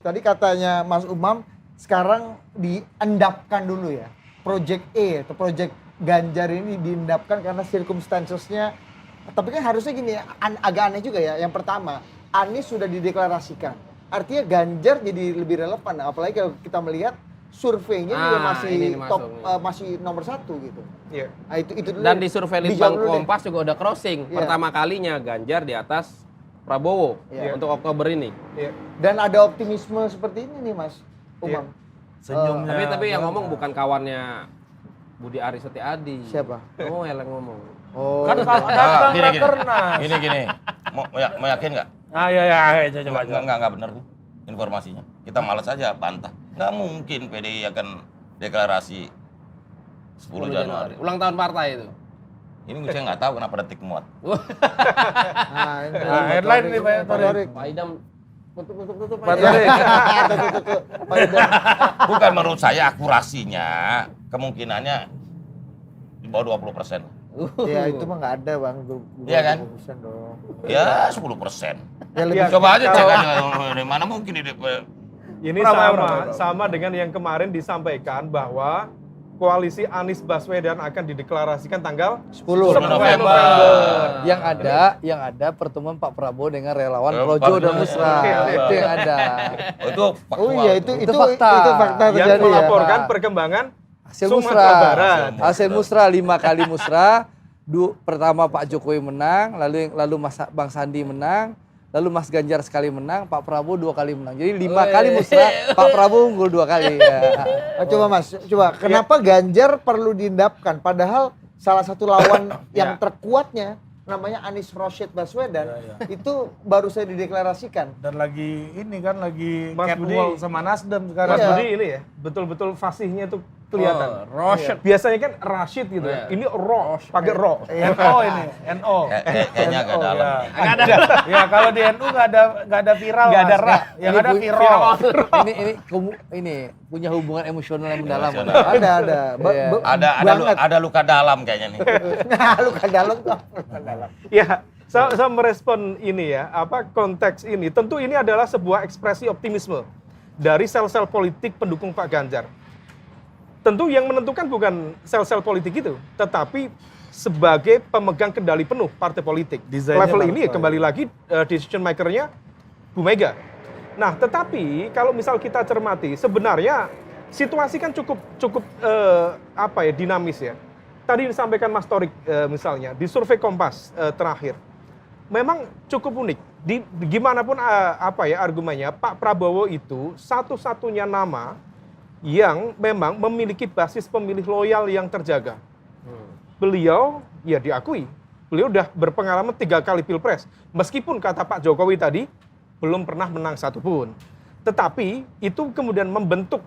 Tadi katanya Mas Umam sekarang diendapkan dulu ya. Project E atau Project Ganjar ini diendapkan karena circumstances-nya. Tapi kan harusnya gini ya, agak aneh juga ya. Yang pertama, Anies sudah dideklarasikan. Artinya Ganjar jadi lebih relevan. Apalagi kalau kita melihat surveinya juga masih top, masih nomor 1 gitu. Iya. Nah, itu dulu. Dan di survei Litbang Kompas juga udah crossing. Iya. Pertama kalinya Ganjar di atas Prabowo untuk Oktober ini. Iya. Dan ada optimisme seperti ini nih Mas Umam. Senyumnya. Tapi yang ngomong bukan kawannya Budi Aris Setiadi. Siapa? Oh, yang ngomong. Oh. Kan kalau datang gini. rakernas. Gini. Mau yakin nggak? Ah ya, coba. Nggak benar tuh informasinya. Kita malas aja bantah. Nggak mungkin PDI akan deklarasi 10 Januari. Ulang tahun partai itu. Ini saya nggak tahu kenapa Detik muat. Nah, ini headline nih Pak Torik. Pak Idam tutup Pak Idam. Torik. Bukan menurut saya akurasinya, kemungkinannya di bawah 20%. Ya itu mah nggak ada Bang. Iya kan? 20% dong. Ya 10%. Ya lebih Coba aja cek aja, mana mungkin ini. Ini Berapa? sama dengan yang kemarin disampaikan bahwa koalisi Anies Baswedan akan dideklarasikan tanggal 10 November. Yang ada pertemuan Pak Prabowo dengan relawan Ya, Projo dan Pak- Musra. Itu yang ada. Itu faktual. Oh iya itu fakta. Itu fakta yang terjadi melaporkan ya. perkembangan Hasil Sumatera musra. Barat. Hasil musra 5 kali musra. Pertama Pak Jokowi menang, lalu Bang Sandi menang, lalu Mas Ganjar sekali menang, Pak Prabowo 2 kali menang. Jadi 5 kali musra, Pak Prabowo unggul 2 kali. Ya. Coba Mas, kenapa Ganjar perlu diendapkan? Padahal salah satu lawan yang terkuatnya namanya Anies Rashid Baswedan itu baru saya dideklarasikan. Dan lagi ini kan lagi Mas catwalk Budi. sama Nasdem Mas sekarang. Budi ini ya, betul-betul fasihnya tuh kelihatan. Rashid. Biasanya kan Rashid gitu ya. Ini Ro, pakai Ro. NO ini, NO. Kayaknya agak NO, dalam. ya. Ya kalau di NU nggak ada viral. Nggak ada Mas. ra. Yang Ini ada pu- viral. ini punya hubungan emosional yang mendalam. Emosional. Ada. Ada ada luka dalam kayaknya nih. Luka dalam tuh. Luka dalam. Ya, saya merespon ini ya, konteks ini. Tentu ini adalah sebuah ekspresi optimisme dari sel-sel politik pendukung Pak Ganjar. Tentu yang menentukan bukan sel-sel politik itu, tetapi sebagai pemegang kendali penuh partai politik. Desainnya Level ini partai. kembali lagi decision maker-nya Bu Mega. Nah, tetapi kalau misal kita cermati, sebenarnya situasi kan cukup dinamis ya. Tadi disampaikan Mas Torik misalnya di survei Kompas terakhir, memang cukup unik. Gimana pun argumennya, Pak Prabowo itu satu-satunya nama yang memang memiliki basis pemilih loyal yang terjaga. Beliau ya diakui, beliau udah berpengalaman 3 kali pilpres. Meskipun kata Pak Jokowi tadi belum pernah menang satupun, tetapi itu kemudian membentuk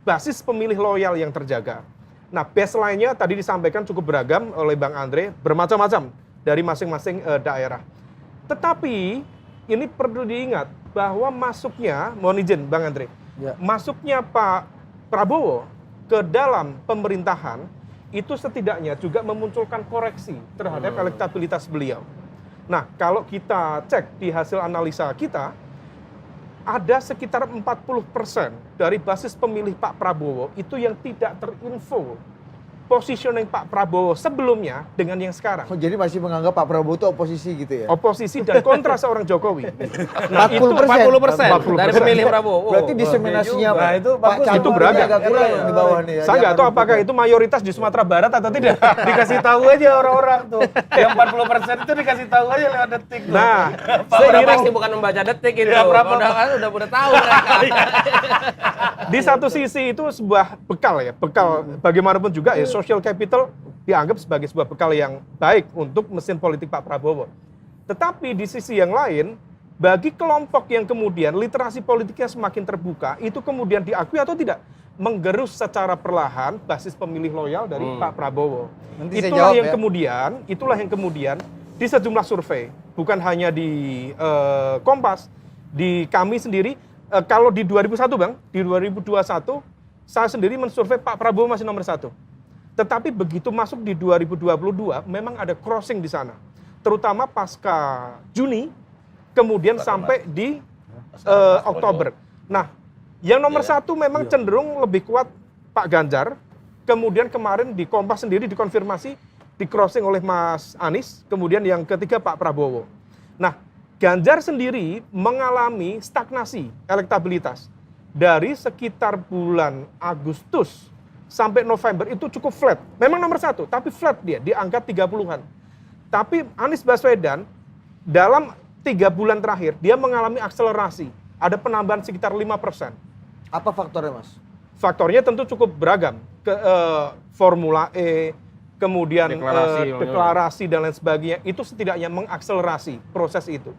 basis pemilih loyal yang terjaga. Nah, baseline-nya tadi disampaikan cukup beragam oleh Bang Andre, bermacam-macam dari masing-masing daerah. Tetapi ini perlu diingat bahwa masuknya, mohon izin Bang Andre, masuknya Pak Prabowo ke dalam pemerintahan itu setidaknya juga memunculkan koreksi terhadap elektabilitas beliau. Nah, kalau kita cek di hasil analisa kita, ada sekitar 40% dari basis pemilih Pak Prabowo itu yang tidak terinfo positioning Pak Prabowo sebelumnya dengan yang sekarang. Oh, jadi masih menganggap Pak Prabowo itu oposisi gitu ya? Oposisi dan kontra seorang Jokowi. Nah, 40% dari pemilih Prabowo. Berarti diseminasinya Nah, itu Pak bagus. Chandra Itu beragam. agak kurang di bawah nih. Saya nggak tahu apakah itu mayoritas di Sumatera Barat atau tidak. Dikasih tahu aja orang-orang tuh. Yang 40% itu dikasih tahu aja lewat Detik. tuh. Nah, Udah pasti bukan membaca Detik itu. Ya, berapa- Udah tahu mereka. di satu sisi itu sebuah bekal ya, bekal bagaimanapun juga ya social capital dianggap sebagai sebuah bekal yang baik untuk mesin politik Pak Prabowo. Tetapi di sisi yang lain, bagi kelompok yang kemudian literasi politiknya semakin terbuka, itu kemudian diakui atau tidak menggerus secara perlahan basis pemilih loyal dari Pak Prabowo. Nanti saya Itulah jawab yang ya. kemudian di sejumlah survei, bukan hanya di Kompas, di kami sendiri, kalau di 2001 Bang, di 2021 saya sendiri mensurvei Pak Prabowo masih nomor 1. Tetapi begitu masuk di 2022 memang ada crossing di sana. Terutama pasca Juni, kemudian sampai di Oktober. Nah, Yang nomor Iya kan? satu memang cenderung lebih kuat Pak Ganjar. Kemudian kemarin di Kompas sendiri dikonfirmasi, di crossing oleh Mas Anies. Kemudian yang ketiga Pak Prabowo. Nah, Ganjar sendiri mengalami stagnasi elektabilitas. Dari sekitar bulan Agustus sampai November itu cukup flat. Memang nomor satu, tapi flat dia, di angka 30-an. Tapi Anies Baswedan dalam 3 bulan terakhir, dia mengalami akselerasi. Ada penambahan sekitar 5%. Apa faktornya, Mas? Faktornya tentu cukup beragam. Formula E, kemudian deklarasi dan lain sebagainya, itu setidaknya mengakselerasi proses itu.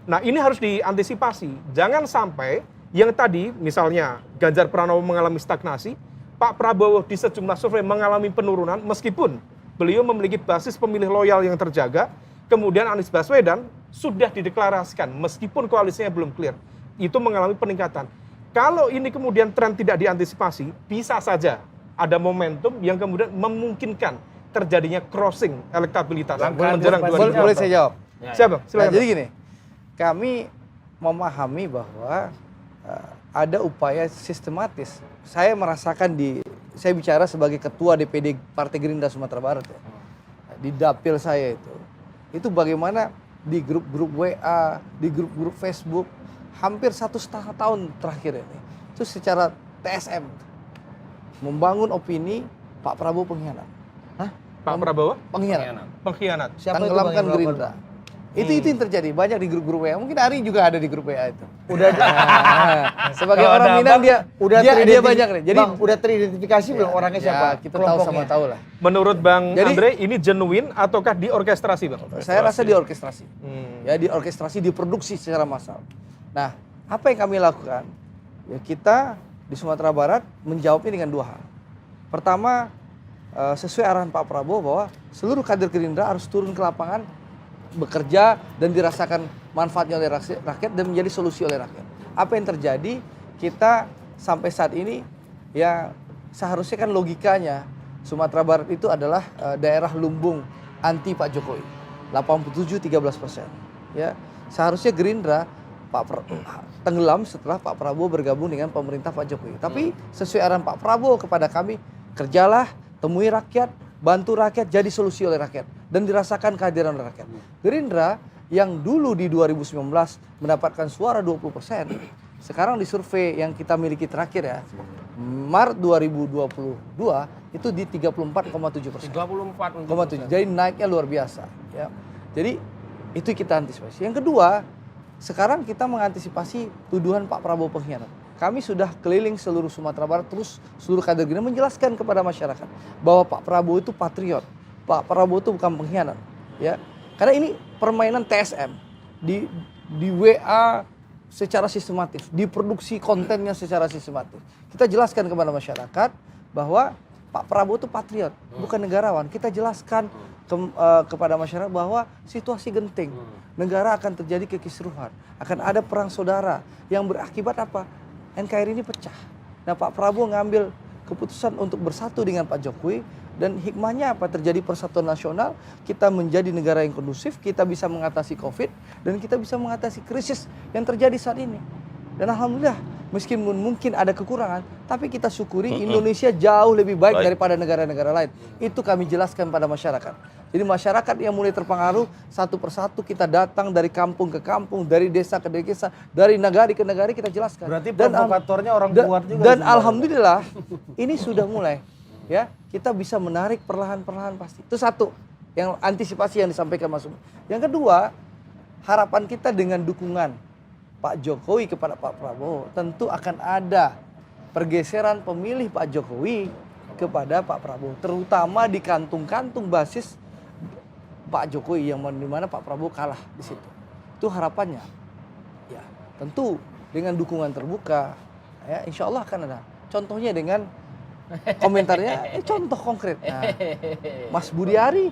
Nah, ini harus diantisipasi. Jangan sampai yang tadi misalnya Ganjar Pranowo mengalami stagnasi, Pak Prabowo di sejumlah survei mengalami penurunan meskipun beliau memiliki basis pemilih loyal yang terjaga, kemudian Anies Baswedan sudah dideklarasikan meskipun koalisinya belum clear. Itu mengalami peningkatan. Kalau ini kemudian tren tidak diantisipasi, bisa saja ada momentum yang kemudian memungkinkan terjadinya crossing elektabilitas menjelang Boleh saya jawab? Siapa? Nah, Silakan. jadi gini, kami memahami bahwa ada upaya sistematis. Saya merasakan saya bicara sebagai ketua DPD Partai Gerindra Sumatera Barat ya. Di dapil saya itu bagaimana di grup-grup WA, di grup-grup Facebook, hampir 1,5 tahun terakhir ini, itu secara TSM membangun opini Pak Prabowo pengkhianat. Pak Prabowo Pengkhianat. pengkhianat. Siapa itu, Bang, Tenggelamkan yang melakukan? Gerindra. Itu yang terjadi banyak di grup-grup WA. Mungkin Ari juga ada di grup WA itu. Udah Sebagai Kalau orang ada Minang dia teridentifikasi- banyak nih. Jadi Bang, udah teridentifikasi belum orangnya siapa? kita tahu sama tahu lah. Menurut Bang Jadi- Andre, ini genuine ataukah diorkestrasi, Bang? Saya rasa diorkestrasi. Hmm. Ya diorkestrasi, diproduksi secara massal. Nah, apa yang kami lakukan? Ya kita di Sumatera Barat menjawabnya dengan 2 hal. Pertama, sesuai arahan Pak Prabowo bahwa seluruh kader Gerindra harus turun ke lapangan, bekerja dan dirasakan manfaatnya oleh rakyat dan menjadi solusi oleh rakyat. Apa yang terjadi? Kita sampai saat ini ya seharusnya kan logikanya Sumatera Barat itu adalah daerah lumbung anti Pak Jokowi. 87-13%. Ya, seharusnya Gerindra tenggelam setelah Pak Prabowo bergabung dengan pemerintah Pak Jokowi. Tapi sesuai arahan Pak Prabowo kepada kami, kerjalah, temui rakyat, bantu rakyat, jadi solusi oleh rakyat dan dirasakan kehadiran rakyat. Gerindra yang dulu di 2019 mendapatkan suara 20%, sekarang di survei yang kita miliki terakhir ya, Maret 2022 itu di 34,7%. 34,7. Jadi naiknya luar biasa. Ya. Jadi itu kita antisipasi. Yang kedua, sekarang kita mengantisipasi tuduhan Pak Prabowo pengkhianat. Kami sudah keliling seluruh Sumatera Barat, terus seluruh kader Gerindra menjelaskan kepada masyarakat bahwa Pak Prabowo itu patriot, Pak Prabowo itu bukan pengkhianat, ya. Karena ini permainan TSM di WA secara sistematis, diproduksi kontennya secara sistematis. Kita jelaskan kepada masyarakat bahwa Pak Prabowo itu patriot, bukan negarawan. Kita jelaskan kepada masyarakat bahwa situasi genting, negara akan terjadi kekisruhan, akan ada perang saudara yang berakibat apa? NKRI ini pecah. Nah, Pak Prabowo ngambil keputusan untuk bersatu dengan Pak Jokowi dan hikmahnya apa? Terjadi persatuan nasional, kita menjadi negara yang kondusif, kita bisa mengatasi Covid dan kita bisa mengatasi krisis yang terjadi saat ini. Dan alhamdulillah, meskipun mungkin ada kekurangan, tapi kita syukuri Indonesia jauh lebih baik daripada negara-negara lain. Itu kami jelaskan pada masyarakat. Jadi masyarakat yang mulai terpengaruh, satu persatu kita datang dari kampung ke kampung, dari desa ke desa, dari negara ke negara kita jelaskan. Berarti provokatornya orang luar juga. Dan alhamdulillah ini sudah mulai, ya kita bisa menarik perlahan-perlahan pasti. Itu satu, yang antisipasi yang disampaikan Mas Umar. Yang kedua, harapan kita dengan dukungan Pak Jokowi kepada Pak Prabowo, tentu akan ada pergeseran pemilih Pak Jokowi kepada Pak Prabowo, terutama di kantung-kantung basis Pak Jokowi yang dimana Pak Prabowo kalah di situ. Itu harapannya. Ya, tentu dengan dukungan terbuka, ya insya Allah akan ada. Contohnya dengan komentarnya, contoh konkret. Nah, Mas Budi Ari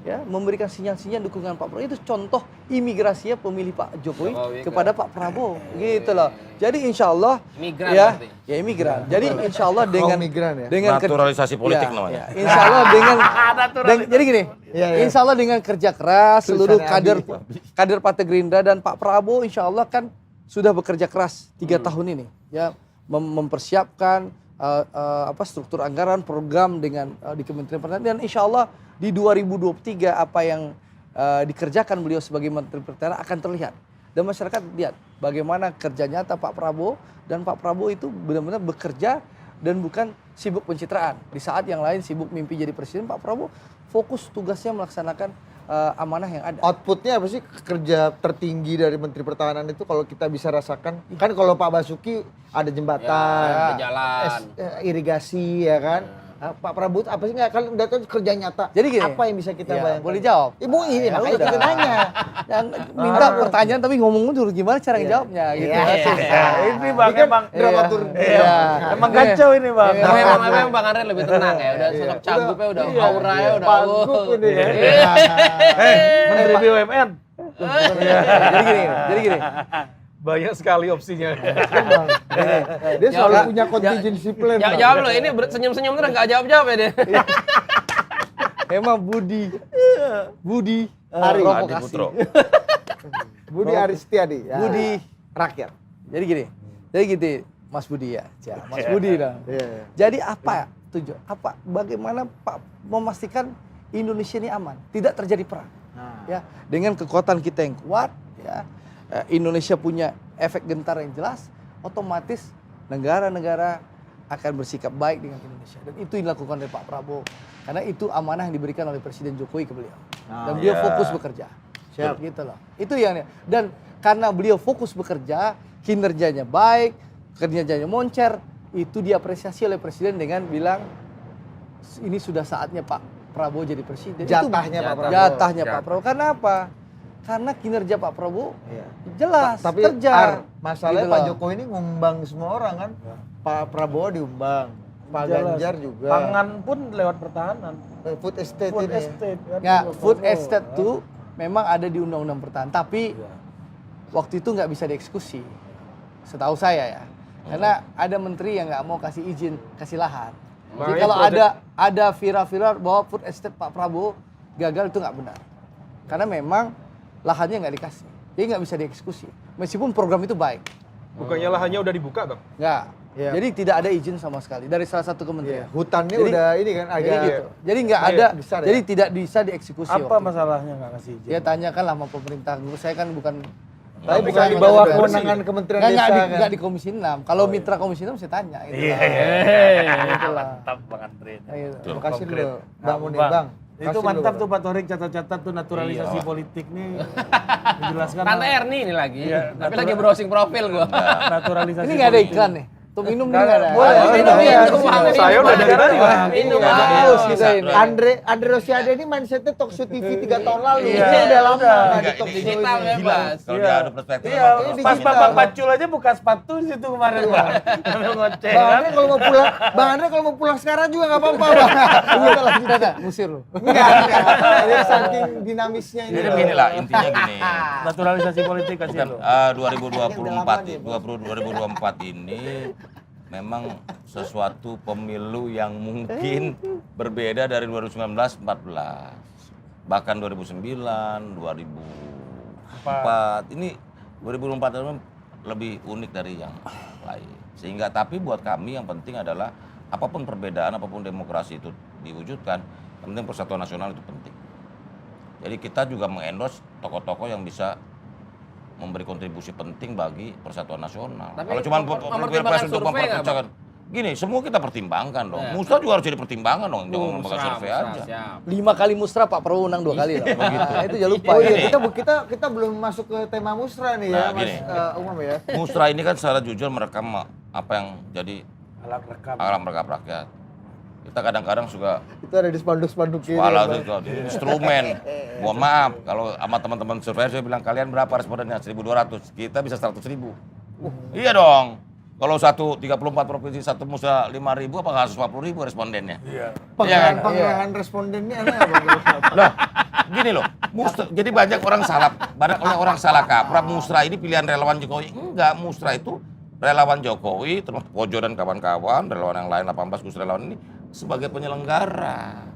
ya memberikan sinyal-sinyal dukungan Pak Prabowo, itu contoh imigrasinya pemilih Pak Jokowi kepada Pak Prabowo, gitu loh. Jadi insya Allah Migran ya, berarti. ya imigran. Jadi insya Allah dengan migran ya? dengan Naturalisasi politik ya, namanya. ya, insya Allah jadi gini, Iya, iya. insya Allah dengan kerja keras seluruh Tulisannya kader Partai Gerindra dan Pak Prabowo insya Allah kan sudah bekerja keras 3 tahun ini, ya mempersiapkan struktur anggaran, program dengan di Kementerian Pertanian. Dan insya Allah di 2023 apa yang dikerjakan beliau sebagai Menteri Pertanian akan terlihat. Dan masyarakat lihat bagaimana kerja nyata Pak Prabowo, dan Pak Prabowo itu benar-benar bekerja dan bukan sibuk pencitraan. Di saat yang lain sibuk mimpi jadi presiden, Pak Prabowo fokus tugasnya melaksanakan amanah yang ada. Outputnya apa sih kerja tertinggi dari Menteri Pertahanan itu kalau kita bisa rasakan? Kan kalau Pak Basuki ada jembatan, ada jalan. Irigasi ya kan. Pak Prabowo apa sih nggak kalau datang kerja nyata? Jadi gini, apa yang bisa kita bayangkan? boleh jawab? Ibu ini Ya makanya udah. kita nanya. Yang minta pertanyaan tapi ngomong dulu gimana cara ngejawabnya gitu. Ini Bang, Ini kan emang dramaturgi. Iya. emang kacau ini Bang. Memang Bang Andre lebih tenang ya, udah sosok cagupnya udah auranya udah. Bagus ini ya. Menteri BUMN. Jadi gini. Banyak sekali opsinya. Emang. Dia selalu punya contingency plan. Bang. Jawab lo, ini senyum-senyum terus nggak jawab-jawab ya dia. Emang Budi Ari Adi Putro. Budi Aristiadi. Ya. Budi Rakyat. Jadi gini, Mas Budi ya, Mas Budi lah. Iya. Jadi apa tujuan? Bagaimana Pak memastikan Indonesia ini aman, tidak terjadi perang? Ya, dengan kekuatan kita yang kuat, ya, Indonesia punya efek gentar yang jelas, otomatis negara-negara akan bersikap baik dengan Indonesia. Dan itu dilakukan oleh Pak Prabowo, karena itu amanah yang diberikan oleh Presiden Jokowi ke beliau. Dan beliau fokus bekerja. Siap. Gitu loh. Itu yang dan karena beliau fokus bekerja, kinerjanya baik, kinerjanya moncer, itu diapresiasi oleh presiden dengan bilang ini sudah saatnya Pak Prabowo jadi presiden. Jatahnya Pak Prabowo. Jatahnya Pak Prabowo. Karena apa? Karena kinerja Pak Prabowo Iya. jelas Tapi kerja. masalahnya Gitu Pak loh. Jokowi ini ngundang semua orang kan. Pak Prabowo diundang, Pak Jelas. Ganjar juga. Pangan pun lewat pertahanan. Food estate Food ini. estate kan. Ya, Pak food Prabowo. estate tuh memang ada di Undang-Undang Pertahanan, tapi waktu itu nggak bisa dieksekusi, setahu saya ya. Karena ada menteri yang nggak mau kasih izin, kasih lahan. Jadi Makanya kalau proyek- ada viral-viral bahwa food estate Pak Prabowo gagal, itu nggak benar. Karena memang lahannya nggak dikasih, jadi nggak bisa dieksekusi. Meskipun program itu baik, Bukannya lahannya udah dibuka, Bang? nggak. Iya. Jadi tidak ada izin sama sekali dari salah satu kementerian. Hutannya Jadi- udah ini kan agak Jadi gitu. Jadi nggak Iya, ada, besar ya? jadi tidak bisa dieksekusi. Apa waktu itu. masalahnya nggak kasih izin? Ya tanyakanlah sama pemerintah. Menurut saya kan bukan. Tapi Tapi bukan kan di itu bawah udah kewenangan bersih. Kementerian Nggak, Desa kan. nggak di Komisi 6. Kalau mitra Komisi 6 saya tanya. Gitu Iya, lah. iya. Mantap Bang Andre. Nah, gitu. Terima kasih Konkret. dulu Bang Muni, Bang. Bang. Itu Kasih mantap dulu, tuh Pak Torik, catat-catat tuh naturalisasi politik nih. Menjelaskan. Tante Erni ini lagi. Iya, Tapi lagi browsing profil gua. Naturalisasi Ini nggak ada politik. iklan nih. Tuh minum nih nggak ada. Boleh, Ah, boleh. minum, Iya, minum. iya. Saya udah dari tadi, Bang. Minum Iya, Haus haus. kita ini. Andre Rosiade ini mindsetnya Talkshow TV 3 tahun lalu. Iya, Ini udah lama udah. nggak di Enggak, Talkshow ini Digital ini. bebas. Kalau Iya. dia ada perspektif Iya, memang ini terus pas digital. Bang Pacul aja buka sepatu di situ kemarin Bang. Sambil ngoceh Bang kan. Andre kalau mau pulang, Bang Andre kalau mau pulang sekarang juga nggak apa-apa, Bang. Udah lanjut aja. Musir lu. Enggak. Ini saking dinamisnya ini. Jadi begini lah, intinya gini. Naturalisasi politik kasih Bukan lu. 2024 ini memang sesuatu pemilu yang mungkin berbeda dari 2019-14. Bahkan 2009, 2004. Ini 2004 itu lebih unik dari yang lain. Sehingga tapi buat kami yang penting adalah apapun perbedaan, apapun demokrasi itu diwujudkan, yang penting persatuan nasional itu penting. Jadi kita juga mengendorse tokoh-tokoh yang bisa memberi kontribusi penting bagi persatuan nasional. Tapi Kalau cuma mempertimbangkan pilpres untuk survei nggak, memperkencangkan, gini semua kita pertimbangkan dong. Ya. Musrah juga harus jadi pertimbangan dong, jangan lembaga survei aja. Siap. 5 kali musrah Pak Prabowo menang 2 kali loh. Nah, itu jangan lupa. Oh iya, Gini. kita belum masuk ke tema musrah nih ya, Nah, Mas gini. Umam ya. Musrah ini kan secara jujur merekam apa yang jadi Alat rekam. alam rekap rakyat. Kita kadang-kadang suka Itu ada di spanduk-spanduk ini. Walau Bang. itu instrumen. Mohon maaf kalau sama teman-teman survei saya bilang kalian berapa respondennya? 1.200. Kita bisa 100.000. Iya dong. Kalau 34 provinsi satu musrah 5.000 apa nggak 150.000 respondennya? Iya. Pengerahan respondennya aneh apa? Loh, gini loh. Jadi banyak orang salah kaprah musrah ini pilihan relawan Jokowi. Enggak, musrah itu relawan Jokowi termasuk Pojo dan kawan-kawan, relawan yang lain 18 Gus relawan ini sebagai penyelenggara.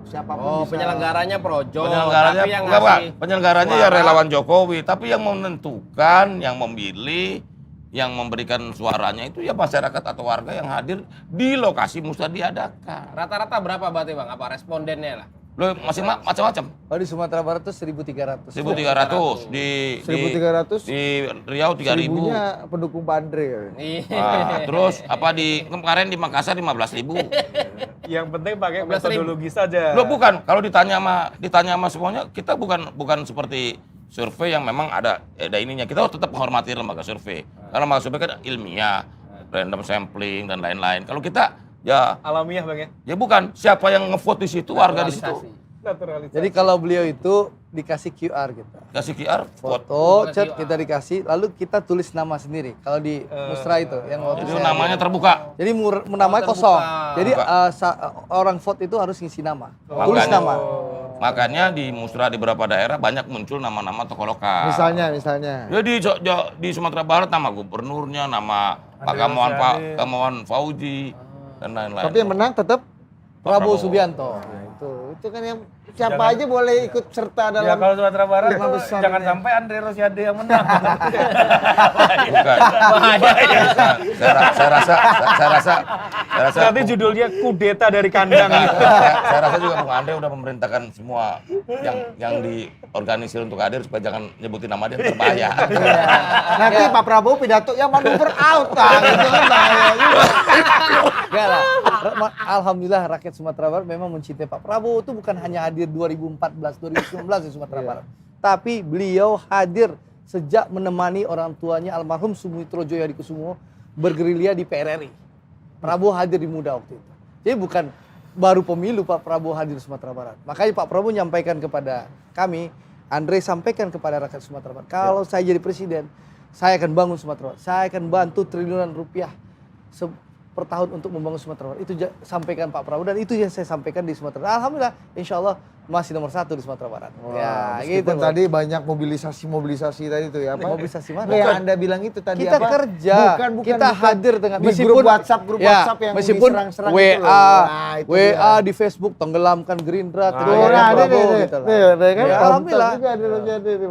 Siapapun Oh, bisa. penyelenggaranya Projo. Penyelenggaranya tapi yang enggak, Pak. ngasih Penyelenggaranya ya suara. relawan Jokowi, tapi yang menentukan, yang memilih yang memberikan suaranya itu ya masyarakat atau warga yang hadir di lokasi musrah diadakan. Rata-rata berapa berarti Bang? Apa respondennya lah? Loh, masih macam-macam. Oh, di Sumatera Barat tuh 1.300. 1.300 di 1.300. di Riau 3.000. Seribunya pendukung Pak Andre. Iya. Nah, terus apa di kemarin di Makassar 15.000. Yang penting pakai 15.000. metodologi saja. Loh bukan, kalau ditanya sama semuanya kita bukan seperti survei yang memang ada ininya. Kita harus tetap menghormati lembaga survei. Karena lembaga survei kan ilmiah, random sampling dan lain-lain. Kalau kita ya Alamiah Bang ya. ya bukan siapa yang ngevote di situ, warga di situ. Naturalisasi. Jadi kalau beliau itu dikasih QR kita. Kasih QR, vote. Foto, chat QR. kita dikasih, lalu kita tulis nama sendiri. Kalau di Musra itu yang waktu Itu saya- namanya terbuka. Jadi namanya terbuka. kosong. Jadi Terbuka. orang vote itu harus ngisi nama. Tulis Makanya- nama. Makanya di musrah di beberapa daerah banyak muncul nama-nama tokoh lokal. Misalnya. Ya di Sumatera Barat nama gubernurnya, nama Pak Gamawan Fauzi dan lain-lain. Tapi yang menang tetap Prabowo Prabowo. Subianto. itu kan yang siapa aja boleh ikut serta Ya dalam kalau Sumatera Barat lima tuh besar jangan ini. sampai Andre Rosiade yang menang. Bukan. Saya rasa Nanti judulnya kudeta dari kandang. saya rasa juga Bung Andre udah memerintahkan semua yang diorganisir untuk hadir supaya jangan nyebutin nama dia terbahaya. Nanti Pak Prabowo pidato yang manuver out lah, itu kan bahaya juga. Enggak lah. Alhamdulillah rakyat Sumatera Barat memang mencintai Pak Prabowo itu bukan hanya hadir 2014, 2019 di Sumatera Barat. Tapi beliau hadir sejak menemani orang tuanya almarhum Sumitro Djoyohadikusumo bergerilya di PRRI. Prabowo hadir di muda waktu itu. Jadi bukan baru pemilu Pak Prabowo hadir di Sumatera Barat. Makanya Pak Prabowo menyampaikan kepada kami, Andre sampaikan kepada rakyat Sumatera Barat, kalau saya jadi presiden, saya akan bangun Sumatera Barat. Saya akan bantu triliunan rupiah per tahun untuk membangun Sumatera Barat. Itu sampaikan Pak Prabowo dan itu yang saya sampaikan di Sumatera Barat. Alhamdulillah, insya Allah masih nomor 1 di Sumatera Barat. Wah, Ya, gitu. meskipun tadi banyak mobilisasi tadi tuh ya apa? Mobilisasi mana? Nggak, yang Anda bilang itu tadi Kita apa? kerja, kita bukan hadir dengan di grup WhatsApp yang meskipun diserang-serang WA, itu loh. Nah, itu WA dia. di Facebook tenggelamkan Gerindra, Tuh, tenggelamkan nah, Prabowo nih, gitu lah. kan? Ya, alhamdulillah. Juga ada jadi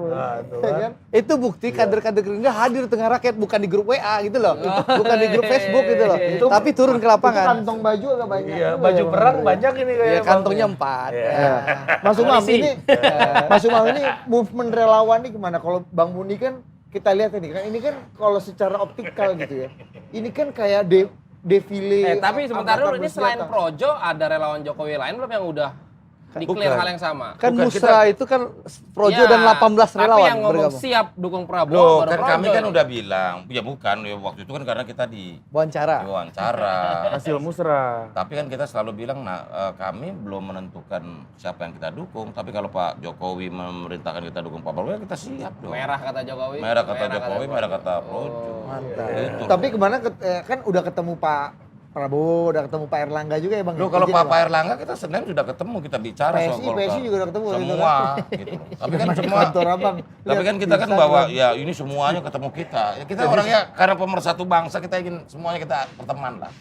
kan? Itu bukti kader-kader Gerindra hadir di tengah rakyat, bukan di grup WA gitu loh, bukan di grup Facebook gitu loh, tapi turun ke Itu lapangan. kantong baju agak banyak. Iya, juga baju ya, Bang perang Andre. banyak ini Ya kayaknya. kantongnya 4. Ya. Mas Umam ini movement relawan ini gimana? Kalau Bang Muni kan kita lihat ini kan kalau secara optikal gitu ya. Ini kan kayak defile. Tapi sebentar dulu, ini angkatan selain bersenjata. Projo ada relawan Jokowi lain belum yang udah declare Bukan. hal yang sama? Kan Bukan, Musra itu kan Projo dan 18 Tapi relawan yang ngomong bergabung. siap dukung Prabowo Loh, baru kan Projo kami kan ini. udah bilang, ya bukan, ya waktu itu kan karena kita Wawancara. diwawancara. Hasil musrah. Tapi kan kita selalu bilang, kami belum menentukan siapa yang kita dukung. Tapi kalau Pak Jokowi memerintahkan kita dukung Pak Prabowo, ya kita siap dong. Merah kata Jokowi. Merah kata Jokowi, merah kata Projo. Mantap. Gitu. Tapi kemana kan udah ketemu Pak Prabowo, udah ketemu Pak Erlangga juga ya Bang. Loh, kalau Izin Pak ya, Bang? Erlangga kita Senin sudah ketemu, kita bicara soal Golkar. PSI juga udah ketemu gitu Semua gitu. Tapi kan semua Kantor Abang. tapi kan kita kan bawa ya ini semuanya ketemu kita. Ya kita orangnya karena pemersatu bangsa, kita ingin semuanya kita berteman lah.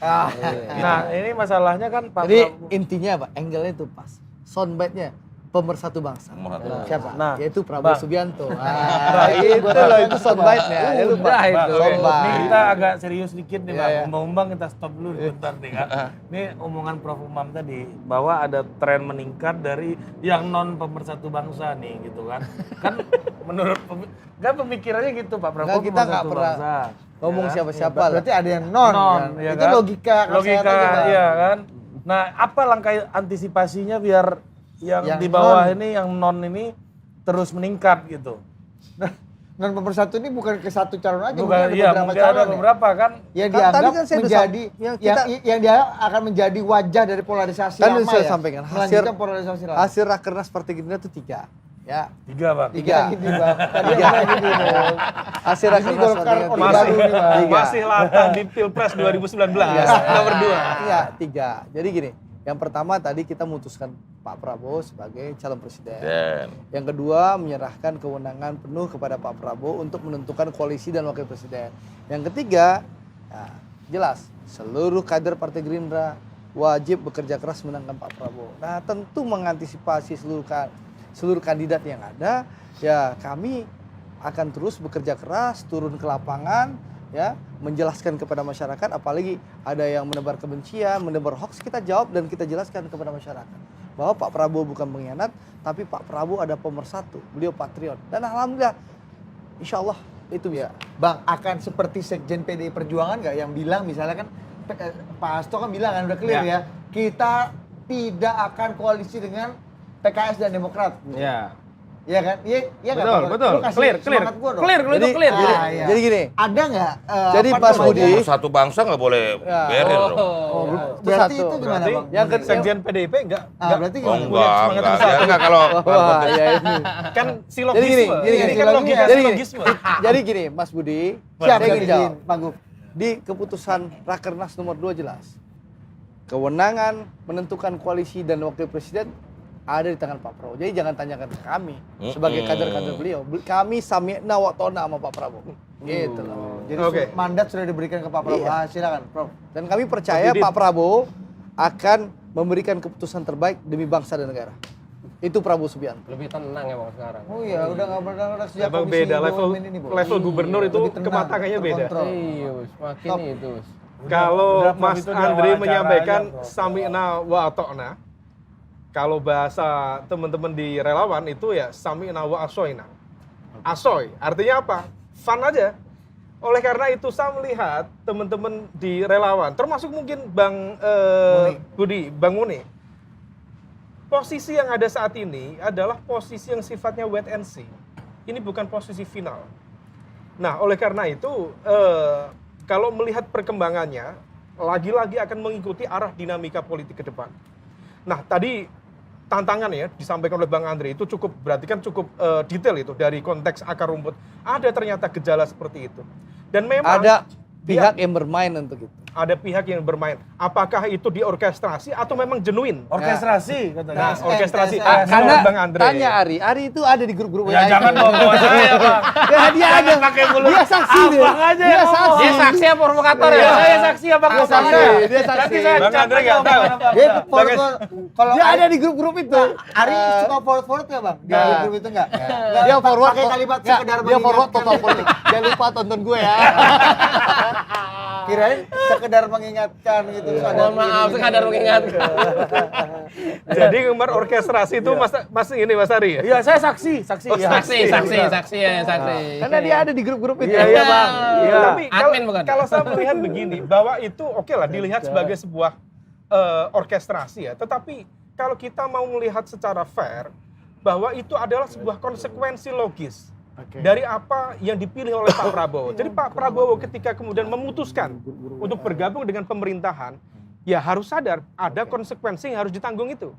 Nah, ini masalahnya kan Pak Jadi Prabowo. intinya apa? Angle-nya itu pas. Soundbite-nya pemersatu bangsa. Pemersatu Nah, Siapa? Nah, Yaitu Prabowo Bang. Subianto. Nah, Itu loh, itu soundbite-nya. Ya, lupa. Udah itu. Bang, Soundbite. ini kita agak serius dikit nih Iya, Bang. iya. Umbang-umbang kita stop dulu bentar nih kan. Ini omongan Prof. Umam tadi bahwa ada tren meningkat dari yang non pemersatu bangsa nih gitu kan. Kan menurut kan pemikirannya gitu Pak Prabowo Nggak, kita nggak pemersatu pernah bangsa. ngomong Ya kan? siapa-siapa lah. Berarti ada yang non, kan? ya Itu kan? logika logika aja, Bang. iya kan. Nah, apa langkah antisipasinya biar yang Yang di bawah non. ini yang non ini terus meningkat gitu? Non pemersatu ini bukan ke satu calon aja, Bukan, mungkin iya, ada beberapa mungkin calon ada ya. beberapa kan. Yang Kan dianggap tadi kan saya udah menjadi yang yang dia akan menjadi wajah dari polarisasi Kan lama saya ya. sampaikan Melanjutkan polarisasi lama. hasil rakernas Partai Gerindra itu 3. Ya. 3 Bang. Tiga. Gini, Bang. Tadi yang gini dong. Hasil Ini rakernas Golkar Partai Orde Gerindra. Baru nih, Bang. Tiga. Masih latah di Pilpres 2019. Nomor 2. Iya, 3. Jadi gini, yang pertama tadi kita memutuskan Pak Prabowo sebagai calon presiden. Dan Yang kedua, menyerahkan kewenangan penuh kepada Pak Prabowo untuk menentukan koalisi dan wakil presiden. Yang ketiga, ya, jelas seluruh kader Partai Gerindra wajib bekerja keras menangkan Pak Prabowo. Nah, tentu mengantisipasi seluruh kandidat yang ada, ya kami akan terus bekerja keras, turun ke lapangan, ya, menjelaskan kepada masyarakat, apalagi ada yang menebar kebencian, menebar hoax, kita jawab dan kita jelaskan kepada masyarakat bahwa Pak Prabowo bukan pengkhianat, tapi Pak Prabowo ada pemersatu, beliau patriot. Dan alhamdulillah, insya Allah itu bisa. Bang, akan seperti Sekjen PDI Perjuangan nggak yang bilang misalnya kan Pak Hasto kan bilang kan udah clear ya, kita tidak akan koalisi dengan PKS dan Demokrat. Ya. Iya kan? Iya nggak? Betul, Bang? betul. Lu kasih Clear, semangat gua dong. Clear, kalau itu clear. Iya. Jadi gini, Ada nggak? Jadi apa Mas namanya? Budi, Satu bangsa nggak boleh Ya. beril dong. Berarti satu. itu gimana Berarti Bang? yang ke- Sekjen PDIP enggak Berarti Oh gimana? enggak, semangat enggak. besar. Ya, enggak kalau wah, ya ini. kan Jadi silogisme. gini, Ini kan gini. logika Jadi gini, silogisme. jadi gini, Mas Budi, Siap, saya ingin jawab. Pak Gub. Di keputusan Rakernas nomor 2 jelas, kewenangan menentukan koalisi dan wakil presiden ada di tangan Pak Prabowo. Jadi jangan tanyakan ke kami sebagai kader-kader beliau. Kami sami'na wa ta'na sama Pak Prabowo. Gitu loh. Jadi Oke. mandat sudah diberikan ke Pak Prabowo. Iya. Silakan, Prof. Dan kami percaya Pak Pak Prabowo akan memberikan keputusan terbaik demi bangsa dan negara. Itu Prabowo Subianto. Lebih tenang emang sekarang. Oh iya, udah nggak pernah sejak Emang komisi beda level BUMN ini, Bang. level gubernur itu Lebih tenang, kematangannya beda. terkontrol. Iya, makin Top. itu. Kalau Udah, Prof, Mas itu di Andre awal menyampaikan acara aja, Prof. sami'na wa ata'na, kalau bahasa teman-teman di relawan itu ya sami'na wa asoyna. Asoy, artinya apa? Fun aja. Oleh karena itu saya melihat teman-teman di relawan, termasuk mungkin Bang Budi, Bang Muni, posisi yang ada saat ini adalah posisi yang sifatnya wait and see. Ini bukan posisi final. Nah, oleh karena itu, kalau melihat perkembangannya, lagi-lagi akan mengikuti arah dinamika politik ke depan. Nah, tadi tantangan ya disampaikan oleh Bang Andre itu cukup, berarti kan cukup detail itu dari konteks akar rumput. Ada ternyata gejala seperti itu. Dan memang Ada pihak yang bermain untuk itu. ada pihak yang bermain. Apakah itu diorkestrasi atau memang genuine? Orkestrasi katanya. Nah, orkestrasi. Ah, Karena Bang Andre. tanya Ari itu ada di grup-grup Ya WA jangan itu. bawa saya, Bang. Ya, dia ada. Pakai mulut. Dia saksi dia. Abang aja Dia yang saksi. ngomong. Dia saksi apa provokator Ya, ya? saya saksi abang Dia abang saksi, aja. dia saksi. Nanti saya Bang cat Andre aja nggak tahu. omongan abang. Dia Bagas. kalau Dia ada di grup-grup itu. Ari suka forward nggak Bang? Di Nggak. grup itu nggak? Dia forward pakai kalimat nggak, sekedar dia forward mengingatkan. total politik. Jangan lupa tonton gue ya. Kirain sekedar mengingatkan gitu. Mohon maaf, sekadar mengingatkan. Jadi kemarin orkestrasi itu Mas Ari ya? Iya, saya saksi. Oh, ya. Saksi ya, saksi. Karena dia ada di grup-grup itu. Iya, Bang. Iya. Tapi kalau, Admin bukan? kalau saya melihat begini, bahwa itu oke lah dilihat sebagai sebuah orkestrasi ya. Tetapi kalau kita mau melihat secara fair, bahwa itu adalah sebuah konsekuensi logis dari apa yang dipilih oleh Pak Prabowo. Jadi Pak Prabowo ketika kemudian memutuskan untuk bergabung dengan pemerintahan, ya harus sadar ada konsekuensi yang harus ditanggung itu.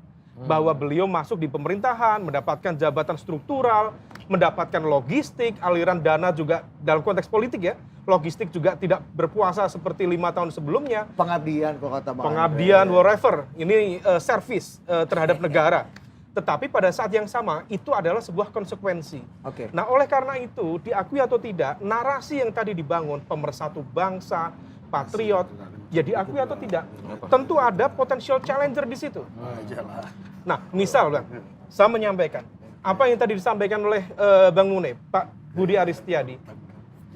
Bahwa beliau masuk di pemerintahan, mendapatkan jabatan struktural, mendapatkan logistik, aliran dana juga dalam konteks politik ya. Logistik juga tidak berpuasa seperti 5 tahun sebelumnya. Pengabdian kok kata Bang. Pengabdian, whatever. Ini service terhadap negara. Tetapi pada saat yang sama, itu adalah sebuah konsekuensi. Oke. Nah, oleh karena itu, diakui atau tidak, narasi yang tadi dibangun, pemersatu bangsa, patriot, ya diakui atau tidak, tentu ada potential challenger di situ. Nah, misal, Bang, saya menyampaikan, apa yang tadi disampaikan oleh Bang Mune, Pak Budi Aristiadi,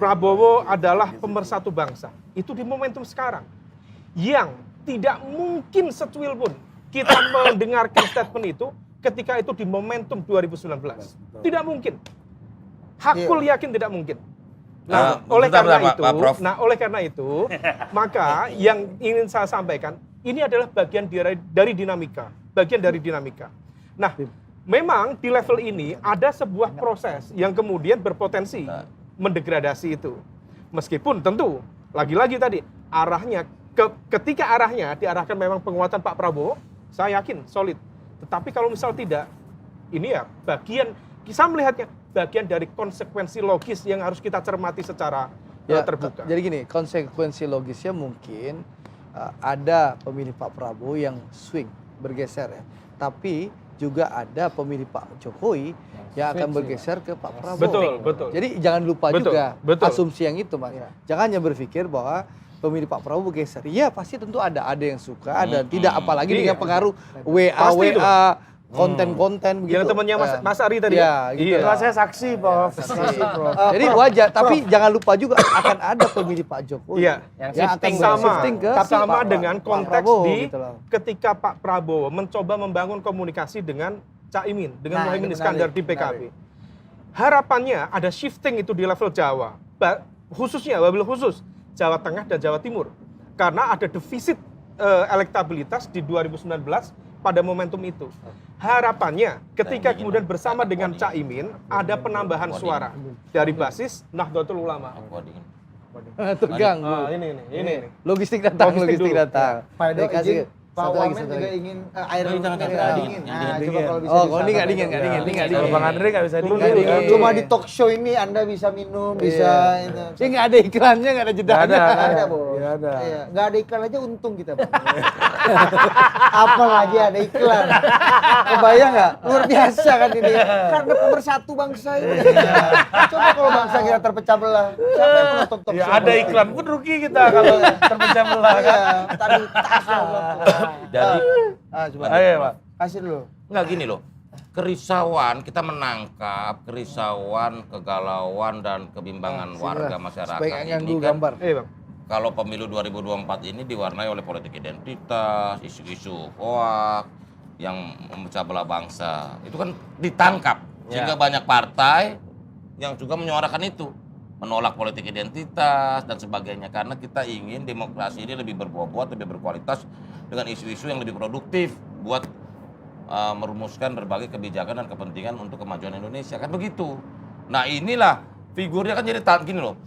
Prabowo adalah pemersatu bangsa. Itu di momentum sekarang, yang tidak mungkin secuil pun kita mendengarkan statement itu, ketika itu di momentum 2019. Tidak mungkin. Hakul yakin tidak mungkin. Nah, oleh karena itu, maka yang ingin saya sampaikan, ini adalah bagian dari dinamika, Nah, memang di level ini ada sebuah proses yang kemudian berpotensi mendegradasi itu. Meskipun tentu, lagi-lagi tadi, arahnya, ketika arahnya diarahkan memang penguatan Pak Prabowo, saya yakin solid. Tetapi kalau misal tidak, ini ya bagian, saya melihatnya bagian dari konsekuensi logis yang harus kita cermati secara terbuka. Jadi gini, konsekuensi logisnya mungkin ada pemilih Pak Prabowo yang swing, bergeser ya. Tapi juga ada pemilih Pak Jokowi yang akan bergeser ke Pak Prabowo. Betul. Jadi jangan lupa juga asumsi yang itu, Mas. Ya. Jangan hanya berpikir bahwa pemilih Pak Prabowo geser. Iya, pasti tentu ada yang suka, ada tidak, apalagi dengan pengaruh WA konten-konten begitu. Yang temannya Mas Ari tadi. Iya, gitu. Iya. Saya saksi, Prof. Saksi, Prof. Jadi wajar, tapi jangan lupa juga akan ada pemilih Pak Jokowi. Iya. Yang yang akan shifting. shifting ke sama Pak dengan konteks Prabowo, di gitu loh. ketika Pak Prabowo mencoba membangun komunikasi dengan Caimin, dengan Nah, Muhaimin itu Iskandar menarik, di PKB. Harapannya ada shifting itu di level Jawa, khususnya wabil khusus Jawa Tengah dan Jawa Timur, karena ada defisit elektabilitas di 2019 pada momentum itu. Harapannya ketika kemudian bersama dengan Caimin ada penambahan suara dari basis Nahdlatul Ulama. Terganggu. Ini. Logistik datang, Logistik logistik dulu. datang. Pak Edo Kasih izin, Pak satu lagi, Wamen satu juga lagi. ingin air Oh, jangan, minum jangan. dingin. Nah, Dingin, coba kalau bisa Oh, di kalau ini nggak sana, dingin, Pak nggak Edo. dingin, ini nggak Kalau dingin. Bang Andre nggak bisa Turun dingin. dulu. Cuma di talk show ini Anda bisa minum, bisa itu. Ini nggak ada iklannya, nggak ada jedanya. Nggak ada, Bos. Nggak ada. Iya, nggak ada iklan aja untung kita, Bang. Apalagi ada iklan. Kebayang nggak? Luar biasa kan ini. Karena pemersatu bangsa ini. Coba kalau bangsa kita terpecah belah, siapa yang menonton talk Ya show? ada iklan pun rugi kita kalau terpecah belah kan. Iya, taruh tas. Jadi Coba. Ayo, Pak. Kasih dulu. nggak gini loh, kerisauan kita menangkap kerisauan, kegalauan dan kebimbangan warga masyarakat Supaya nggak ini ganggu kan. gambar. Iya, Bang. Kalau pemilu 2024 ini diwarnai oleh politik identitas, isu-isu hoak yang memecah belah bangsa, itu kan ditangkap sehingga banyak partai yang juga menyuarakan itu, menolak politik identitas dan sebagainya, karena kita ingin demokrasi ini lebih berbobot, lebih berkualitas dengan isu-isu yang lebih produktif buat merumuskan berbagai kebijakan dan kepentingan untuk kemajuan Indonesia, kan begitu. Nah inilah figurnya kan jadi gini loh.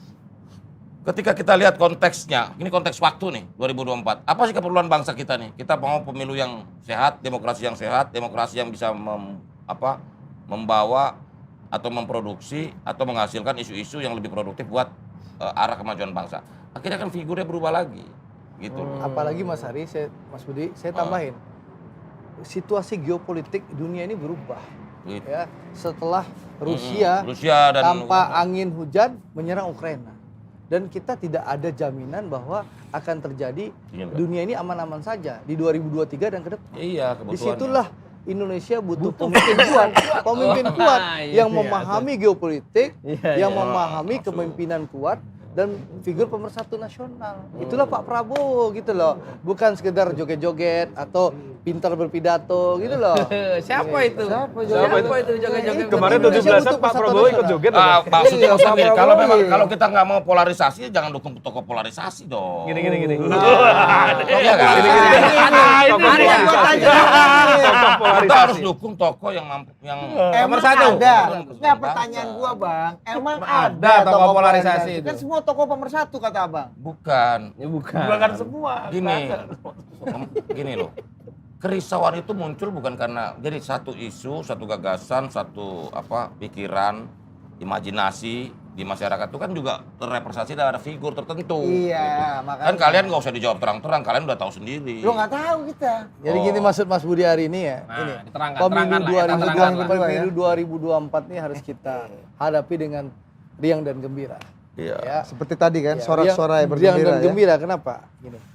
Ketika kita lihat konteksnya, ini konteks waktu nih 2024. Apa sih keperluan bangsa kita nih? Kita mau pemilu yang sehat, demokrasi yang bisa membawa atau memproduksi atau menghasilkan isu-isu yang lebih produktif buat arah kemajuan bangsa. Akhirnya kan figurnya berubah lagi, gitu. Apalagi Mas Ari, Mas Budi, saya tambahin. Situasi geopolitik dunia ini berubah. Gitu. Ya, setelah Rusia dan tanpa angin hujan menyerang Ukraina. Dan kita tidak ada jaminan bahwa akan terjadi Iya, Pak. dunia ini aman-aman saja di 2023 dan ke depan. Iya, kebetulan. Disitulah Indonesia butuh pemimpin kuat yang memahami geopolitik, yang memahami kepemimpinan kuat dan figur pemersatu nasional. Itulah Pak Prabowo gitu loh. Bukan sekedar joget-joget atau pintar berpidato gitu loh. Siapa itu? Siapa itu joget-joget? Kemarin Indonesia 17-an butuh Pak persatuan Prabowo ikut nasional. joget. loh. Maksudnya Iya, begini, Pak kalau Prabowo, memang iya. kalau kita nggak mau polarisasi, jangan dukung tokoh polarisasi dong. Gini. Iya kan? Kita harus dukung tokoh yang mampu, yang Emang Pemersatu. ada. Pemersatu Nggak, bangsa. pertanyaan gua, Bang. Emang Ada ada tokoh polarisasi itu. Kan semua tokoh pemersatu kata Abang. bukan. Ya bukan. Bukan semua. Gini loh. Kerisauan itu muncul bukan karena jadi satu isu, satu gagasan, satu pikiran, imajinasi di masyarakat itu kan juga terrepresentasi dari figur tertentu. Iya, makanya. Kan kalian nggak usah dijawab terang-terang, kalian udah tahu sendiri. Lu nggak tahu kita. Jadi gini maksud Mas Budi hari ini ya. Nah, ini diterangkan, pemilu terangkan lah, kita terangkan lah. pemilu 2024 ini harus kita hadapi dengan riang dan gembira. Iya. Ya. Seperti tadi kan, Ya, sorak-sorai riang bergembira dan ya. gembira. Kenapa? Gini.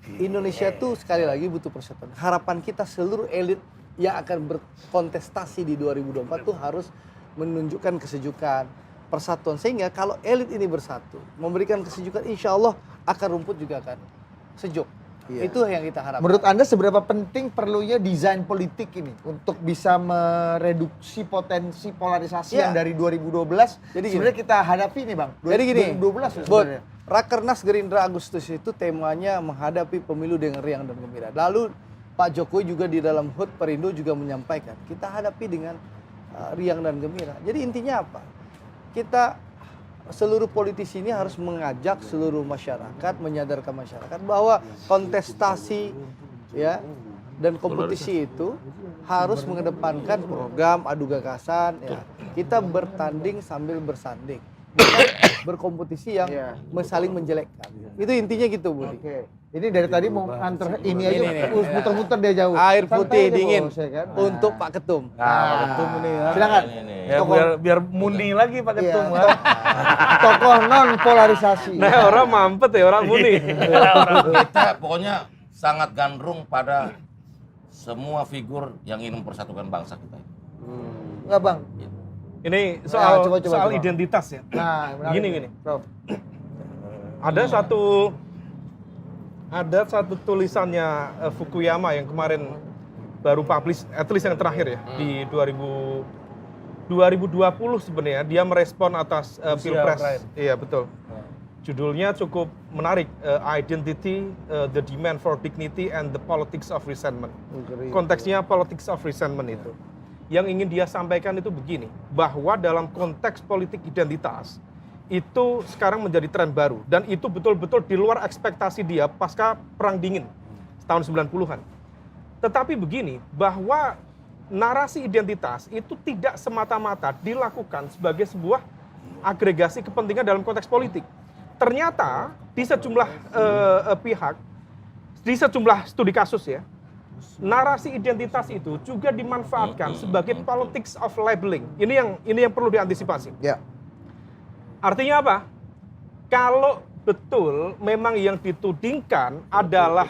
Indonesia tuh sekali lagi butuh persatuan. Harapan kita seluruh elit yang akan berkontestasi di 2024 tuh harus menunjukkan kesejukan, persatuan. Sehingga kalau elit ini bersatu, memberikan kesejukan, insya Allah akar rumput juga akan sejuk. Iya. Itu yang kita harapkan. Menurut Anda seberapa penting perlunya desain politik ini untuk bisa mereduksi potensi polarisasi Iya. yang dari 2012 Jadi gini. sebenarnya kita hadapi nih, Bang. Jadi gini, 2012 ya Bud, sebenarnya. Rakernas Gerindra Agustus itu temanya menghadapi pemilu dengan riang dan gembira. Lalu Pak Jokowi juga di dalam HUT Perindo juga menyampaikan, kita hadapi dengan riang dan gembira. Jadi intinya apa? Kita seluruh politisi ini harus mengajak seluruh masyarakat, menyadarkan masyarakat bahwa kontestasi ya dan kompetisi itu harus mengedepankan program adu gagasan ya. Kita bertanding sambil bersanding. Bukan berkompetisi yang Iya. saling menjelekkan. Itu intinya gitu, Budi. Oke. Ini dari tadi mau nganter ini aja Ini, muter-muter dia jauh. Air Santai putih aja, dingin Bos, ya kan? untuk Pak Ketum. Nah, Ketum ini ya. Silakan. Ini. Ya biar muni lagi Pak Ketum Iya. kan. Tokoh non polarisasi. Nah, orang mampet ya, orang muni. Kita pokoknya sangat gandrung pada semua figur yang ingin mempersatukan bangsa kita. Enggak Bang? Ini Nah, soal coba. identitas ya. Nah, menarik Gini, nih, gini. Prof. Ada satu tulisannya Fukuyama yang kemarin baru publish, at least yang terakhir ya, di 2020 sebenarnya, dia merespon atas Pilpres. Ukraine. Iya, betul. Judulnya cukup menarik, Identity, the Demand for Dignity and the Politics of Resentment. Konteksnya politics of resentment itu. Yang ingin dia sampaikan itu begini, bahwa dalam konteks politik identitas, itu sekarang menjadi tren baru. Dan itu betul-betul di luar ekspektasi dia pasca Perang Dingin, tahun 90-an. Tetapi begini, bahwa narasi identitas itu tidak semata-mata dilakukan sebagai sebuah agregasi kepentingan dalam konteks politik. Ternyata di sejumlah pihak, di sejumlah studi kasus ya, narasi identitas itu juga dimanfaatkan sebagai politics of labeling. Ini yang perlu diantisipasi. Ya. Artinya apa? Kalau betul memang yang ditudingkan adalah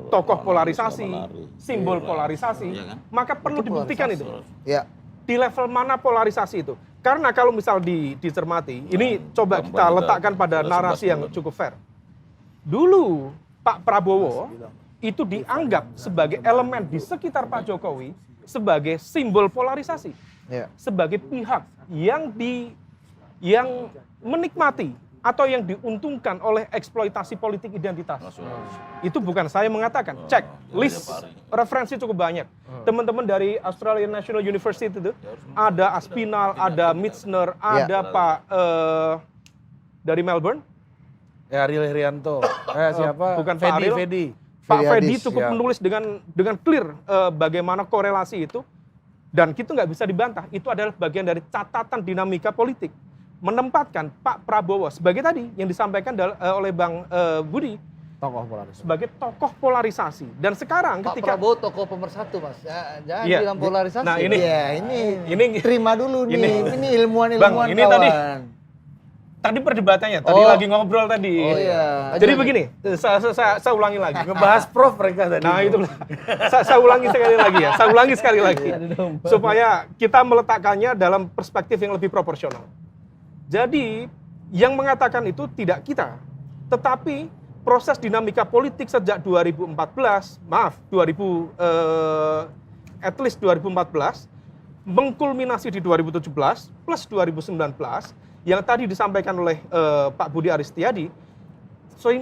tokoh polarisasi, simbol polarisasi, Iya kan? maka perlu dibuktikan itu. Ya. Di level mana polarisasi itu? Karena kalau misal dicermati, ini coba kita letakkan pada narasi yang cukup fair. Dulu Pak Prabowo itu dianggap sebagai elemen di sekitar Pak Jokowi sebagai simbol polarisasi, Ya. sebagai pihak yang menikmati atau yang diuntungkan oleh eksploitasi politik identitas. Itu bukan saya mengatakan, cek list referensi cukup banyak. Teman-teman dari Australian National University itu ada Aspinall, ada Michener, ada Pak dari Melbourne. Ya Ariel Herianto. Siapa? Bukan Pak Ariel. Fedi. Pak Fedi Fedi Adis, cukup ya. menulis dengan clear bagaimana korelasi itu, dan itu nggak bisa dibantah. Itu adalah bagian dari catatan dinamika politik. Menempatkan Pak Prabowo sebagai tadi yang disampaikan oleh Bang Budi, Tokoh polarisasi. sebagai tokoh polarisasi. Dan sekarang Pak ketika Prabowo tokoh pemersatu, Mas. Jangan Iya. bilang polarisasi. Nah, ini- Iya, ini terima dulu nih. Ini ilmuwan-ilmuwan Bang, ini tadi kawan. tadi perdebatannya, tadi lagi ngobrol tadi. Oh iya. Jadi begini, saya ulangi lagi. Ngebahas Prof mereka tadi. Nah itulah, saya ulangi sekali lagi ya, saya ulangi sekali lagi. Supaya kita meletakkannya dalam perspektif yang lebih proporsional. Jadi, yang mengatakan itu tidak kita, tetapi proses dinamika politik sejak 2014, at least 2014, mengkulminasi di 2017 plus 2019, yang tadi disampaikan oleh Pak Budi Aristiadi,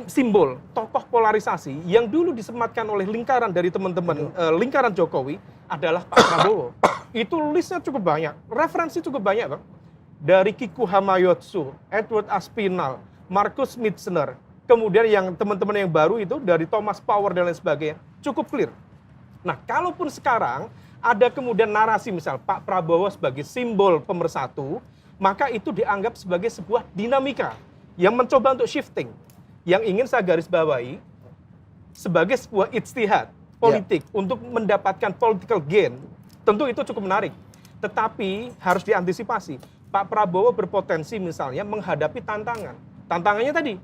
simbol tokoh polarisasi yang dulu disematkan oleh lingkaran dari teman-teman lingkaran Jokowi adalah Pak Prabowo. Itu listnya cukup banyak, referensi cukup banyak, Bang. Dari Kiku Hamayotsu, Edward Aspinall, Marcus Michener, kemudian yang teman-teman yang baru itu dari Thomas Power dan lain sebagainya, cukup clear. Nah, kalaupun sekarang ada kemudian narasi misal Pak Prabowo sebagai simbol pemersatu, maka itu dianggap sebagai sebuah dinamika yang mencoba untuk shifting. Yang ingin saya garis bawahi sebagai sebuah ijtihad politik untuk mendapatkan political gain, tentu itu cukup menarik. Tetapi harus diantisipasi. Pak Prabowo berpotensi misalnya menghadapi tantangan. Tantangannya tadi,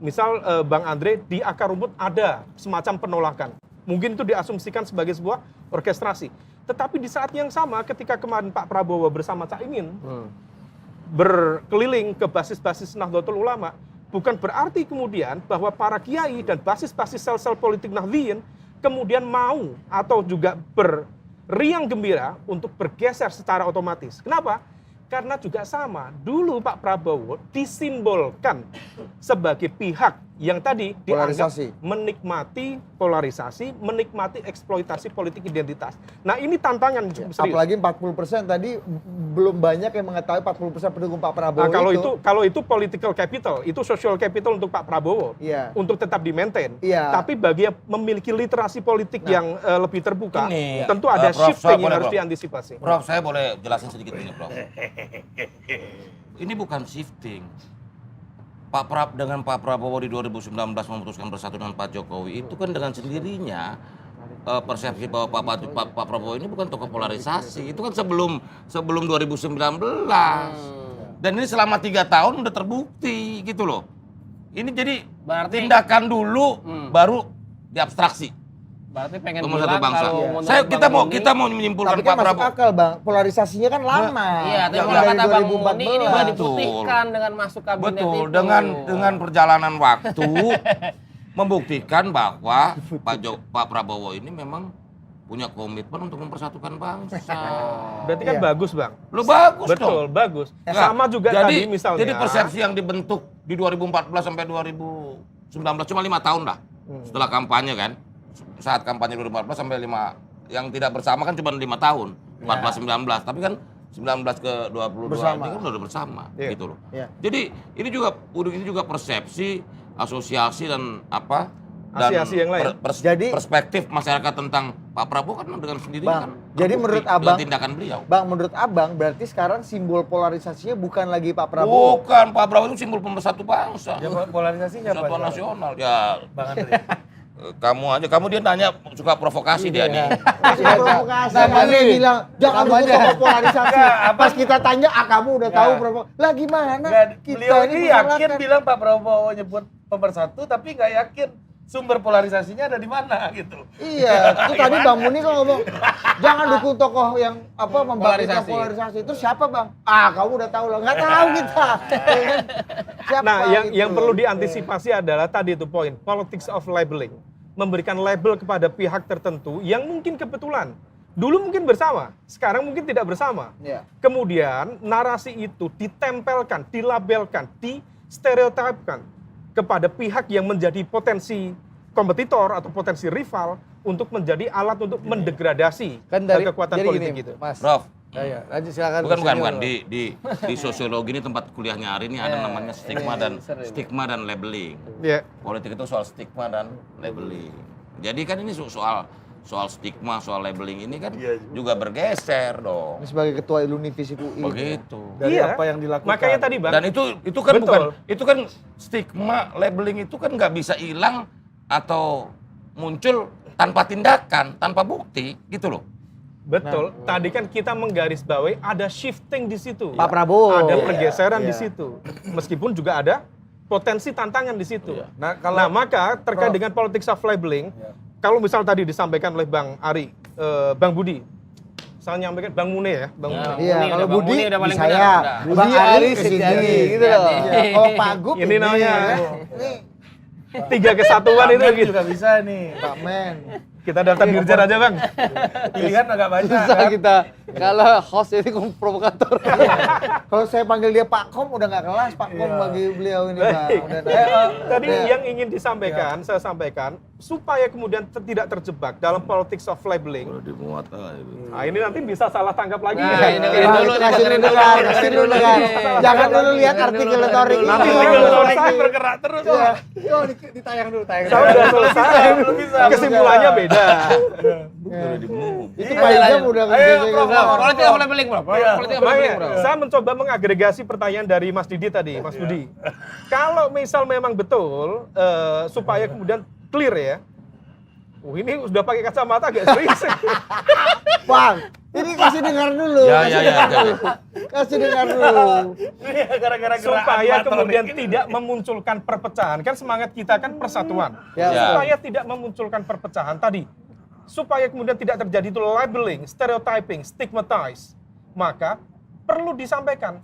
misal Bang Andre, di akar rumput ada semacam penolakan. Mungkin itu diasumsikan sebagai sebuah orkestrasi. Tetapi di saat yang sama ketika kemarin Pak Prabowo bersama Caimin berkeliling ke basis-basis Nahdlatul Ulama, bukan berarti kemudian bahwa para kiai dan basis-basis sel-sel politik Nahdliyin kemudian mau atau juga berriang gembira untuk bergeser secara otomatis. Kenapa? Karena juga sama, dulu Pak Prabowo disimbolkan sebagai pihak yang tadi dianggap Polarisasi. menikmati polarisasi, menikmati eksploitasi politik identitas. Nah ini tantangan yang cukup serius. Apalagi 40% tadi belum banyak yang mengetahui 40% pendukung Pak Prabowo Nah, kalau itu political capital, itu social capital untuk Pak Prabowo, Iya. untuk tetap di-maintain. Iya. Tapi bagi yang memiliki literasi politik yang lebih terbuka, Ini, tentu ada Prof, shifting saya yang boleh, harus Prof. diantisipasi. Prof, saya boleh jelasin sedikit ini, Prof. Ini bukan shifting. Dengan Pak Prabowo di 2019 memutuskan bersatu dengan Pak Jokowi, itu kan dengan sendirinya persepsi bahwa Pak Prabowo ini bukan tokoh polarisasi. Itu kan sebelum 2019. Dan ini selama 3 tahun udah terbukti gitu loh. Ini jadi Berarti- tindakan dulu baru diabstraksi. Berarti pengen Pemersatu bilang bangsa. kalau menurut Kita Bang mau Muni- kita mau menyimpulkan Tapi Pak kan masuk Prabowo. akal bang, polarisasinya kan lama. Iya, tapi Yang kalau dari kata Bang Muni ini mah 2014. diputihkan dengan masuk kabinet Betul, itu. dengan perjalanan waktu membuktikan bahwa Pak Prabowo ini memang punya komitmen untuk mempersatukan bangsa. Berarti kan Iya. bagus, Bang. Lo bagus Betul, dong. bagus. Nah, Sama juga tadi misalnya. Jadi persepsi yang dibentuk di 2014 sampai 2019 cuma 5 tahun lah. Setelah kampanye kan. Saat kampanye 2014 sampai 5 yang tidak bersama kan cuma 5 tahun. 14 19, tapi kan 19 ke 22 Bersama. ini kan udah bersama Iya. gitu loh. Iya. Jadi ini juga persepsi, asosiasi dan apa? Dan Asiasi yang lain. Jadi- perspektif masyarakat tentang Pak Prabowo kan dengan sendirinya Bang, kan. jadi terbukti menurut dengan Abang- tindakan beliau. Bang, menurut abang berarti sekarang simbol polarisasinya bukan lagi Pak Prabowo. Bukan, Pak Prabowo itu simbol pemersatu bangsa. Ya polarisasinya apa? Persatuan nasional. Ya, Bang Andre. kamu dia nanya suka provokasi dia nih. Masih provokasi. Namanya Namanya nih. bilang jangan dukung Namanya. tokoh polarisasi. Pas kita tanya, kamu udah tahu provokasi. Lah gimana? Nggak, Kita beliau ini yakin disalahkan. bilang Pak Prabowo nyebut pemersatu tapi nggak yakin sumber polarisasinya ada di mana gitu. Iya, itu tadi Bang Muni kok ngomong jangan dukung tokoh yang membangkitkan Polarisasi. polarisasi. Itu siapa Bang? Kamu udah tahu lah. Nggak tahu kita. Ya kan? Siapa Nah, yang itu? perlu diantisipasi adalah tadi itu poin, politics of labeling. Memberikan label kepada pihak tertentu yang mungkin kebetulan dulu mungkin bersama, sekarang mungkin tidak bersama. Iya. Kemudian narasi itu ditempelkan, dilabelkan, distereotipkan kepada pihak yang menjadi potensi kompetitor atau potensi rival untuk menjadi alat untuk mendegradasi Kan dari kekuatan jadi politik gini, itu. Mas. Prof, Ya, lanjut silakan. bukan Senior. di sosiologi ini tempat kuliahnya hari ini ada namanya stigma dan labeling. Ya, Politik itu soal stigma dan labeling. Jadi kan ini soal stigma, soal labeling ini kan juga bergeser dong. Ini sebagai ketua Ilunivis UI. Begitu. Dari iya. apa yang dilakukan. Makanya tadi Bang, Dan itu kan Betul. bukan itu kan stigma labeling itu kan nggak bisa hilang atau muncul tanpa tindakan, tanpa bukti gitu loh. betul. Tadi kan kita menggarisbawahi ada shifting di situ. Pak Prabowo. Ada pergeseran Iya. di situ. Meskipun juga ada potensi tantangan di situ. Nah, Nah, maka terkait dengan politics of labeling, kalau misal tadi disampaikan oleh Bang Ari, Bang Budi, saya nyampaikan Bang Mune ya, Bang Mune. Iya, Bang kalau Muni Budi udah di paling saya. benar, udah. Budi Bang Ari Ari ke sini. sendiri, gitu loh. Iya. Kalau Pak Gup Ini namanya. Ini Tiga kesatuan itu Ahmed gitu. juga bisa nih. Pak Men. Kita daftar dirjen aja Bang. Pilihan agak banyak. Susah kan? kita. Kalau host ini provokator. Kalau saya panggil dia Pak Kom udah nggak kelas, Pak Kom Iya. bagi beliau ini Bang. Baik. Udah Tadi udah. yang ingin disampaikan, saya sampaikan, supaya kemudian tidak terjebak dalam politics of labeling. Dimuat. Nah, ini nanti bisa salah tangkap lagi. Nah, ya. ini dengerin Nah, dulu, itu kasih dengerin dulu dulu. kan, kasih dulu kan. Jangan dulu lihat Dengerin artikel dulu, retorik dengerin Nanti ini. tinggal selesai. Lagi bergerak terus. Iya. Yo, ditayang dulu, tayang Saya udah selesai. Belum bisa. Kesimpulannya beda. Itu Pak Ijam udah Ayo, ngejek Prof, gitu. Politik of labeling, Bro. Politik of labeling, Bro. Makanya, saya mencoba mengagregasi pertanyaan dari Mas Didi tadi, Mas Budi. Kalau misal memang betul, supaya kemudian clear ya, ini udah pakai kacamata agak serius. Bang, ini kasih dengar dulu. Ya, kasih ya, ya, dengar ya. dulu. Kasih dengar dulu. Ini gara-gara gerakan Supaya motor kemudian ini. tidak memunculkan perpecahan. Kan semangat kita kan persatuan. Ya. Supaya tidak memunculkan perpecahan tadi. Supaya kemudian tidak terjadi itu labeling, stereotyping, stigmatize. Maka perlu disampaikan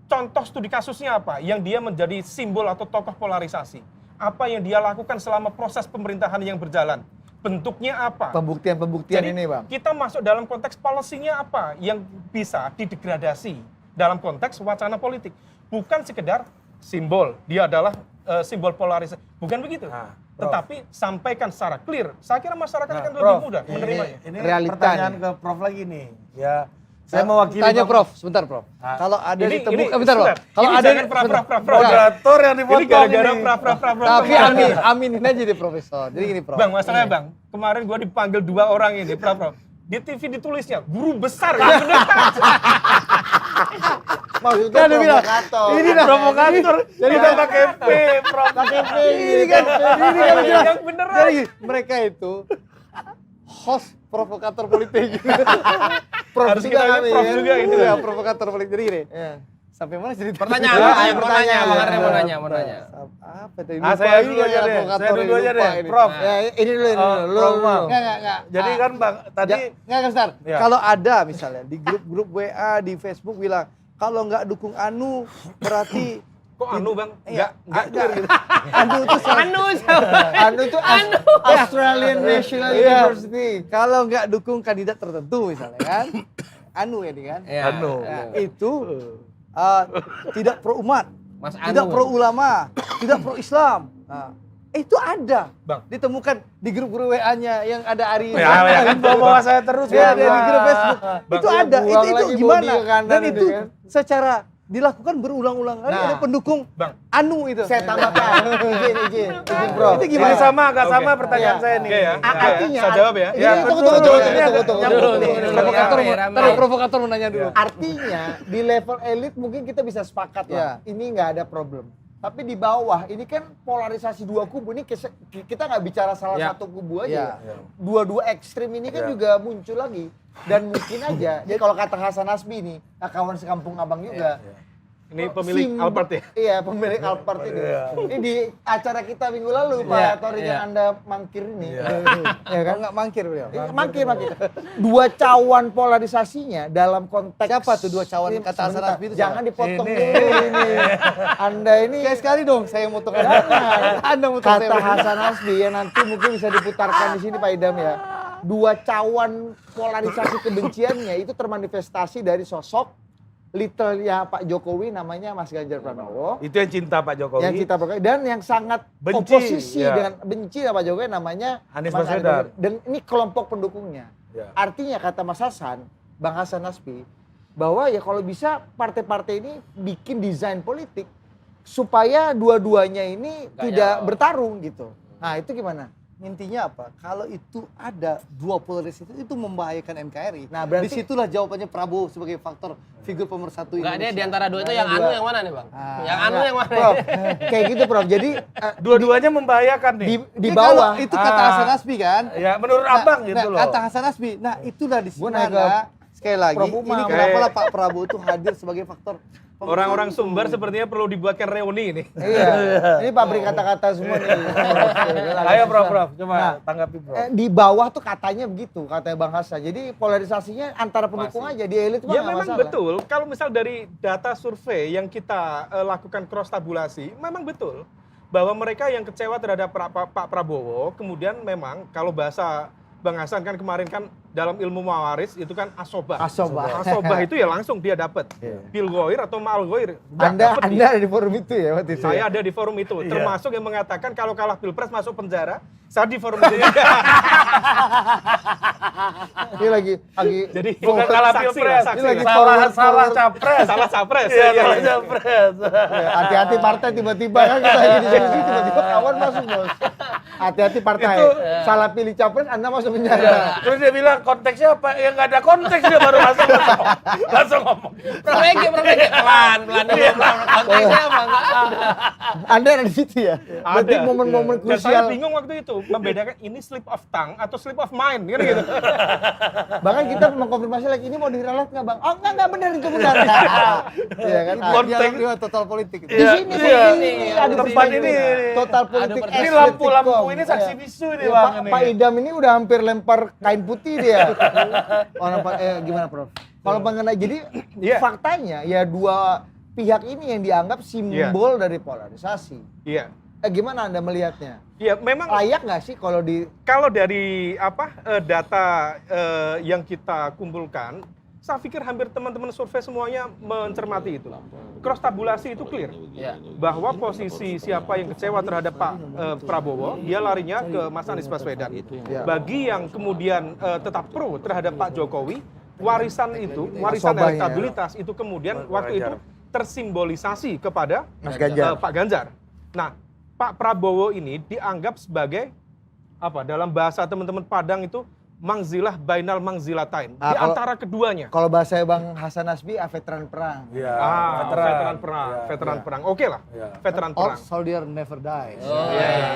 contoh studi kasusnya apa yang dia menjadi simbol atau tokoh polarisasi. Apa yang dia lakukan selama proses pemerintahan yang berjalan. Bentuknya apa. Pembuktian Jadi ini, Bang. kita masuk dalam konteks policy-nya apa yang bisa didegradasi dalam konteks wacana politik. Bukan sekedar simbol, dia adalah simbol polarisasi. Bukan begitu. Nah, Prof. Tetapi sampaikan secara clear. Saya kira masyarakat akan lebih Prof, mudah menerimanya. Ini Realita pertanyaan nih. ke Prof lagi nih. Ya, saya mewakili Tanya Bang- Prof, sebentar Prof. Ah. Kalau ada Ini- ditemukan, ini- bentar Prof. sebentar. Kalau Ini ada jangan Prof. moderator yang Ini dipotong gara-gara ini. Prof. tapi kemarin. aminin aja jadi profesor. Jadi gini Prof. Bang, masalahnya Bang, kemarin gua dipanggil 2 orang ini, Prof. Di TV ditulisnya, guru besar. Ya bener. Maksudnya Kan dia bilang, provokator. ini dah Provokator. Jadi kita pakai P, Prof. ini kan bilang. Yang beneran. Jadi gini, mereka itu host provokator politik. Prof Harus juga kita kami, Prof ya. juga ini. Iya, Bang. provokator politik. Jadi gini, Iya. Sampai mana cerita? Pertanyaan, Ya, ayo mau nanya, pertanyaan. Bang Arya mau nanya, mau nanya. Apa tadi? Saya dulu aja deh. Saya dulu aja deh. Prof. Ya, ini dulu, ini Oh, dulu. Lu, Prof, lu. Bang. Enggak. Jadi kan Bang, tadi Enggak, Star. Ya. Kalau ada misalnya di grup-grup WA, di Facebook bilang, kalau nggak dukung Anu, berarti... Kok anu Bang? Iya, Enggak clear gitu. Anu itu Anu siapa? Anu tuh Australian National Iya. University. Kalau nggak dukung kandidat tertentu misalnya kan, Anu ya nih kan, Iya. Anu. Nah, itu tidak pro umat, Mas tidak Anu. pro ulama, tidak pro Islam. Nah, itu ada, Bang. ditemukan di grup-grup WA-nya yang ada Ari. Ya kan bawa saya terus Ya, Bang. di grup Facebook. Bang, Itu ada, buang itu lagi gimana? body ke kanan Dan itu itu kan. secara dilakukan berulang-ulang kali Nah. ada pendukung Bang. Anu itu. Saya tambahkan, izin Bro. Itu Ini gimana? sama agak Oke. sama pertanyaan Iya. saya nih. Oke ya. Artinya, Saya jawab ya. Ini Ya, tunggu, betul. tunggu, Ini agak tunggu. nyambung nih. Provokator, Rame. taruh provokator mau nanya dulu. Artinya di level elit mungkin kita bisa sepakat lah. Iya. Ini nggak ada problem. Tapi di bawah ini kan polarisasi dua kubu ini kita nggak bicara salah Ya. satu kubu aja. Ya. Ya. Dua-dua ekstrim ini kan Ya. juga muncul lagi dan mungkin aja. Jadi kalau kata Hasan Nasbi nih, kawan sekampung abang juga. Ini pemilik Simbol- Alphard ya. Iya, pemilik Alphard ini. Ini di acara kita minggu lalu Pak Iya, Tori iya. yang Anda mangkir ini. Iya. Ya kan? Kalau nggak mangkir beliau. Mangkir. Dua cawan polarisasinya dalam konteks Siapa tuh dua cawan Ini, kata Hasan sebentar, Nasbi itu jangan siapa? dipotong Ini. dulu ini. Anda ini Sekali dong saya motong Anda motong kata saya. Hasan Nasbi ya nanti mungkin bisa diputarkan di sini Pak Idam ya. Dua cawan polarisasi kebenciannya itu termanifestasi dari sosok little-nya Pak Jokowi namanya Mas Ganjar Pranowo. Itu yang cinta Pak Jokowi. Yang kita pakai dan yang sangat Benci, oposisi ya. dengan benci sama Pak Jokowi namanya Anies Mas Baswedan. Dan ini kelompok pendukungnya. Ya. Artinya kata Mas Hasan, Bang Hasan Nasbi, bahwa ya kalau bisa partai-partai ini bikin desain politik supaya dua-duanya ini Nggak tidak nyalon. bertarung gitu. Nah itu gimana? Intinya apa? Kalau itu ada dua polarisasi itu membahayakan NKRI. Nah, berarti- disitulah jawabannya Prabowo sebagai faktor figur pemersatu Enggak, dia Indonesia. di antara dua itu Nah, yang dua. Anu yang mana nih, Bang? Ah, Yang Anu yang mana? Prof, kayak gitu Prof. Jadi Dua-duanya membahayakan nih. di Jadi bawah kalau itu kata Ah. Hasan Nasbi kan. Ya, menurut Abang gitu loh. Kata Hasan Nasbi. Nah, itulah di Gua naik mana sekali lagi Prof. Umar. ini kenapa lah Pak Prabowo itu hadir sebagai faktor Orang-orang Sumber sepertinya perlu dibuatkan reuni ini. iya, ini pabrik kata-kata semua nih. Ayo Prof, coba Nah, tanggapi Prof. Di bawah tuh katanya begitu, katanya Bang Hasan. Jadi polarisasinya antara pendukung aja, di elit mah Ya nggak memang masalah. betul. Kalau misal dari data survei yang kita lakukan cross tabulasi, memang betul bahwa mereka yang kecewa terhadap Pak Prabowo, kemudian memang kalau bahasa Bang Hasan kan kemarin kan dalam ilmu mawaris itu kan asobah. Asobah. Asobah itu ya langsung dia dapat. Bil goir atau mal goir. Anda ada di forum itu ya waktu itu. Saya ya? ada di forum itu, Iya. termasuk yang mengatakan kalau kalah pilpres masuk penjara. Saya di forum itu juga. Ini lagi Jadi Bukan kalah saksi pilpres, lah, saksi Ini lagi lah. salah capres. Salah capres. Iya, Iya, salah iya. capres. ya, hati-hati partai tiba-tiba kan kita lagi diskusi tiba-tiba kawan masuk bos. Hati-hati partai. Salah pilih capres Anda masuk penjara. Terus dia bilang konteksnya apa? Ya nggak ada konteks dia baru langsung ngomong. Prof Ege, pelan dulu, pelan. Konteksnya apa? Enggak ada. Anda ada di situ ya. Berarti Ada. momen-momen Dan saya krusial. bingung waktu itu membedakan ini slip of tongue atau slip of mind kan gitu. Bahkan kita mengkonfirmasi lagi ini mau diralat nggak Bang? Oh enggak benar itu benar. Iya kan? Konteks. dia total politik. Di sini Iya. ini adu Tempat persaingan. ini. Total politik. persaingan. Ini X lampu-lampu detikcom. ini saksi Iya. bisu ini Iya, Bang Pak, ini. Pak Idam ini udah hampir lempar kain putih dia. Orang gimana Prof? Kalau mengenai jadi Iya. faktanya ya dua pihak ini yang dianggap simbol dari polarisasi. Iya. Gimana Anda melihatnya? Iya, memang Layak nggak sih kalau di kalau dari data yang kita kumpulkan, saya pikir hampir teman-teman survei semuanya mencermati itu. Cross tabulasi itu clear Iya. bahwa posisi siapa yang kecewa terhadap Pak Prabowo, dia larinya ke Mas Anies Baswedan. Bagi yang kemudian tetap pro terhadap Pak Jokowi, warisan Asobahnya. elektabilitas itu kemudian waktu itu tersimbolisasi kepada Mas Ganjar? Pak Ganjar. Nah, Pak Prabowo ini dianggap sebagai apa? Dalam bahasa teman-teman Padang itu mangzilah bainal mangzilatain. Ah, Di kalau- antara keduanya. Kalau bahasa Bang Hasan Nasbi, veteran perang. Iya, Veteran perang, Iya, veteran iya. perang. Oke lah, Iya. veteran All perang. soldier never dies. Oh,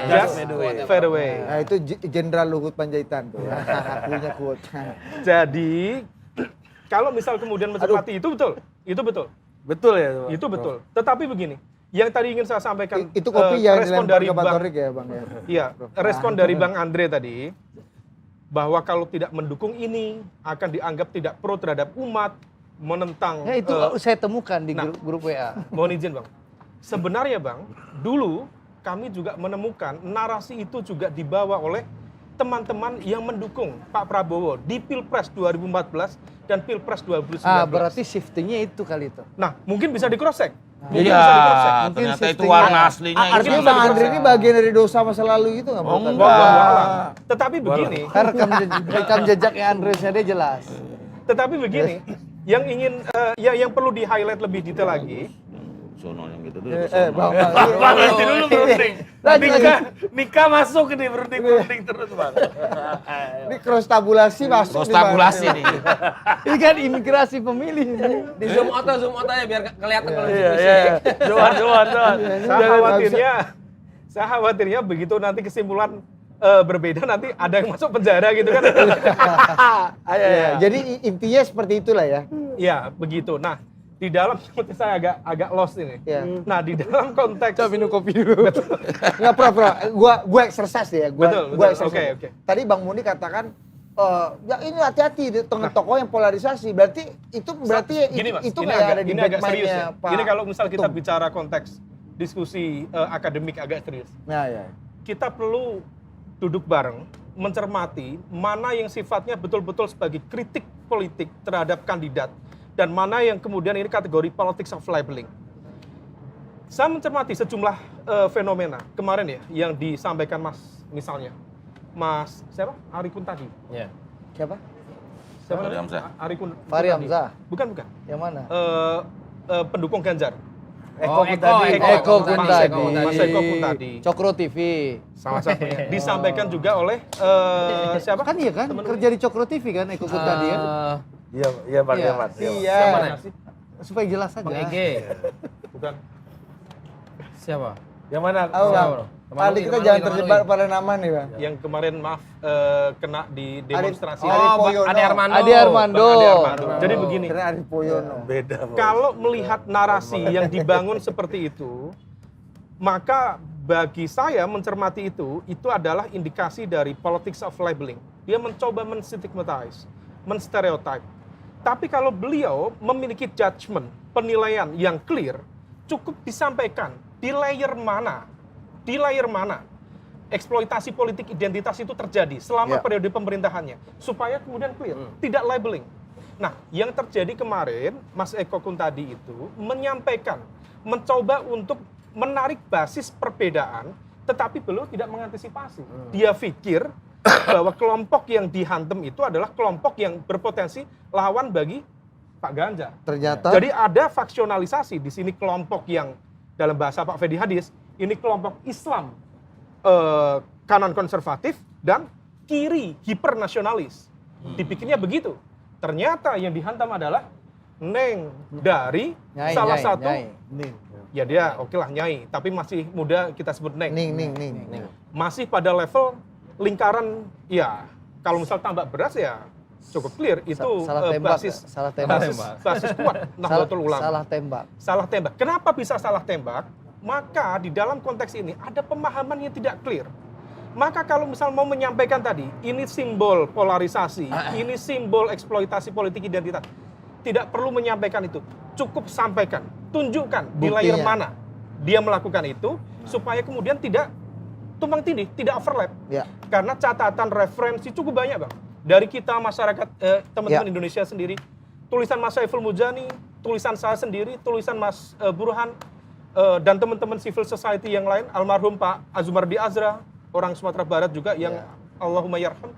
Just iya. fade away. Nah itu Jenderal Luhut Panjaitan tuh ya. Punya quote. Jadi kalau misal kemudian mencermati itu betul. Betul ya? Pak? Itu betul. Tetapi begini, yang tadi ingin saya sampaikan Itu kopi yang respon dilempar dari ke Pak Bang, Torik ya Bang ya. iya, respon dari Bang Andre tadi bahwa kalau tidak mendukung ini akan dianggap tidak pro terhadap umat, menentang. Ya itu saya temukan di grup WA. Mohon izin Bang. Sebenarnya Bang, dulu kami juga menemukan narasi itu juga dibawa oleh teman-teman yang mendukung Pak Prabowo di Pilpres 2014 dan Pilpres 2019. Berarti shiftingnya itu kali itu. Nah, mungkin bisa di cross check. Iya, Mungkin ternyata itu shifting- warna aslinya. Artinya itu. Bang Andre ini bagian dari dosa masa lalu gitu nggak? Oh, menurut enggak. Anda? Tetapi begini, Kan rekam jejaknya Andre Sade jelas. tetapi begini, yang ingin yang perlu di highlight lebih detail lagi. Sono yang gitu tuh. Bang, Bang, nanti dulu berunding. Nikah masuk ini berunding terus Bang. ini cross tabulasi masuk. Terus tabulasi nih. Ini kan imigrasi pemilih. Di zoom out aja biar kelihatan kalau Iya, diskusi. iya. Doan. Saya khawatirnya begitu nanti kesimpulan berbeda nanti ada yang masuk penjara gitu kan. Ya, jadi intinya seperti itulah ya. Iya, begitu. Nah, di dalam seperti saya agak lost ini. Ya. Nah, di dalam konteks Coba minum kopi dulu. Nggak pro. Gua exercise ya. Betul. Gua exercise. Oke. Tadi Bang Muni katakan ya ini hati-hati di tengah tokoh yang polarisasi. Berarti Gini, Mas, itu ini kayak ada di ini agak serius backmind-nya ya. Pak. Ini kalau misal kita Tung. bicara konteks diskusi akademik agak serius. Nah, ya. Kita perlu duduk bareng, mencermati mana yang sifatnya betul-betul sebagai kritik politik terhadap kandidat dan mana yang kemudian ini kategori politics of labeling. Saya mencermati sejumlah fenomena kemarin ya yang disampaikan Mas siapa? Arikun tadi. Iya. Siapa? Siapa Fahri namanya? Hamzah. Arikun Fahri tadi. Hamzah. Bukan. Yang mana? Pendukung Ganjar. Eko Kuntadi. Mas Eko Kuntadi. Cokro TV. Salah satunya. Disampaikan juga oleh siapa? Kan iya kan? Kerja di Cokro TV kan Eko Kuntadi kan? Iya Bang, Iya. iya Mas. Iya. Siapa nih? Supaya jelas aja. Bang Ege. Bukan. Siapa? Yang mana? Oh, Bang. Kemana Kali Lui, kita kemana jangan Lui, terjebak kemana Lui? pada nama nih, Bang. Yang kemarin kena di demonstrasi. Arif Oh, Poyono. Ade Armando. Ade Armando. Bang Ade Armando. Jadi begini, Kira Arif Poyono. Beda Bang. kalau melihat narasi yang dibangun seperti itu, maka bagi saya mencermati itu adalah indikasi dari politics of labeling. Dia mencoba menstigmatize, menstereotype. Tapi kalau beliau memiliki judgement, penilaian yang clear, cukup disampaikan di layer mana eksploitasi politik identitas itu terjadi selama Ya. periode pemerintahannya, supaya kemudian clear, tidak labeling. Nah, yang terjadi kemarin, Mas Eko Kuntadi itu menyampaikan, mencoba untuk menarik basis perbedaan, tetapi beliau tidak mengantisipasi. Dia pikir bahwa kelompok yang dihantam itu adalah kelompok yang berpotensi lawan bagi Pak Ganjar. Ternyata Jadi ada faksionalisasi di sini, kelompok yang dalam bahasa Pak Fedi Hadis, ini kelompok Islam kanan konservatif dan kiri hipernasionalis. Dipikirnya begitu. Ternyata yang dihantam adalah Neng dari Nyai, salah Nyai, satu, Nyai. ya dia oke lah Nyai, tapi masih muda kita sebut Neng. ning. Masih pada level lingkaran, ya kalau misal tambak beras ya cukup clear itu Salah tembak. basis Salah tembak. basis kuat Nahdlatul Ulama. Salah tembak. Salah tembak. Kenapa bisa salah tembak? Maka di dalam konteks ini ada pemahaman yang tidak clear. Maka kalau misal mau menyampaikan tadi, ini simbol polarisasi, ini simbol eksploitasi politik identitas. Tidak perlu menyampaikan itu. Cukup sampaikan, tunjukkan di Buktinya. layer mana dia melakukan itu, supaya kemudian tidak tumpang tindih, tidak overlap. Ya. Karena catatan referensi cukup banyak, Bang. Dari kita masyarakat, teman-teman Indonesia sendiri, tulisan Mas Saiful Mujani, tulisan saya sendiri, tulisan Mas Burhan, dan teman-teman civil society yang lain, almarhum Pak Azumardi Azra, orang Sumatera Barat juga yang Allahumma yarham,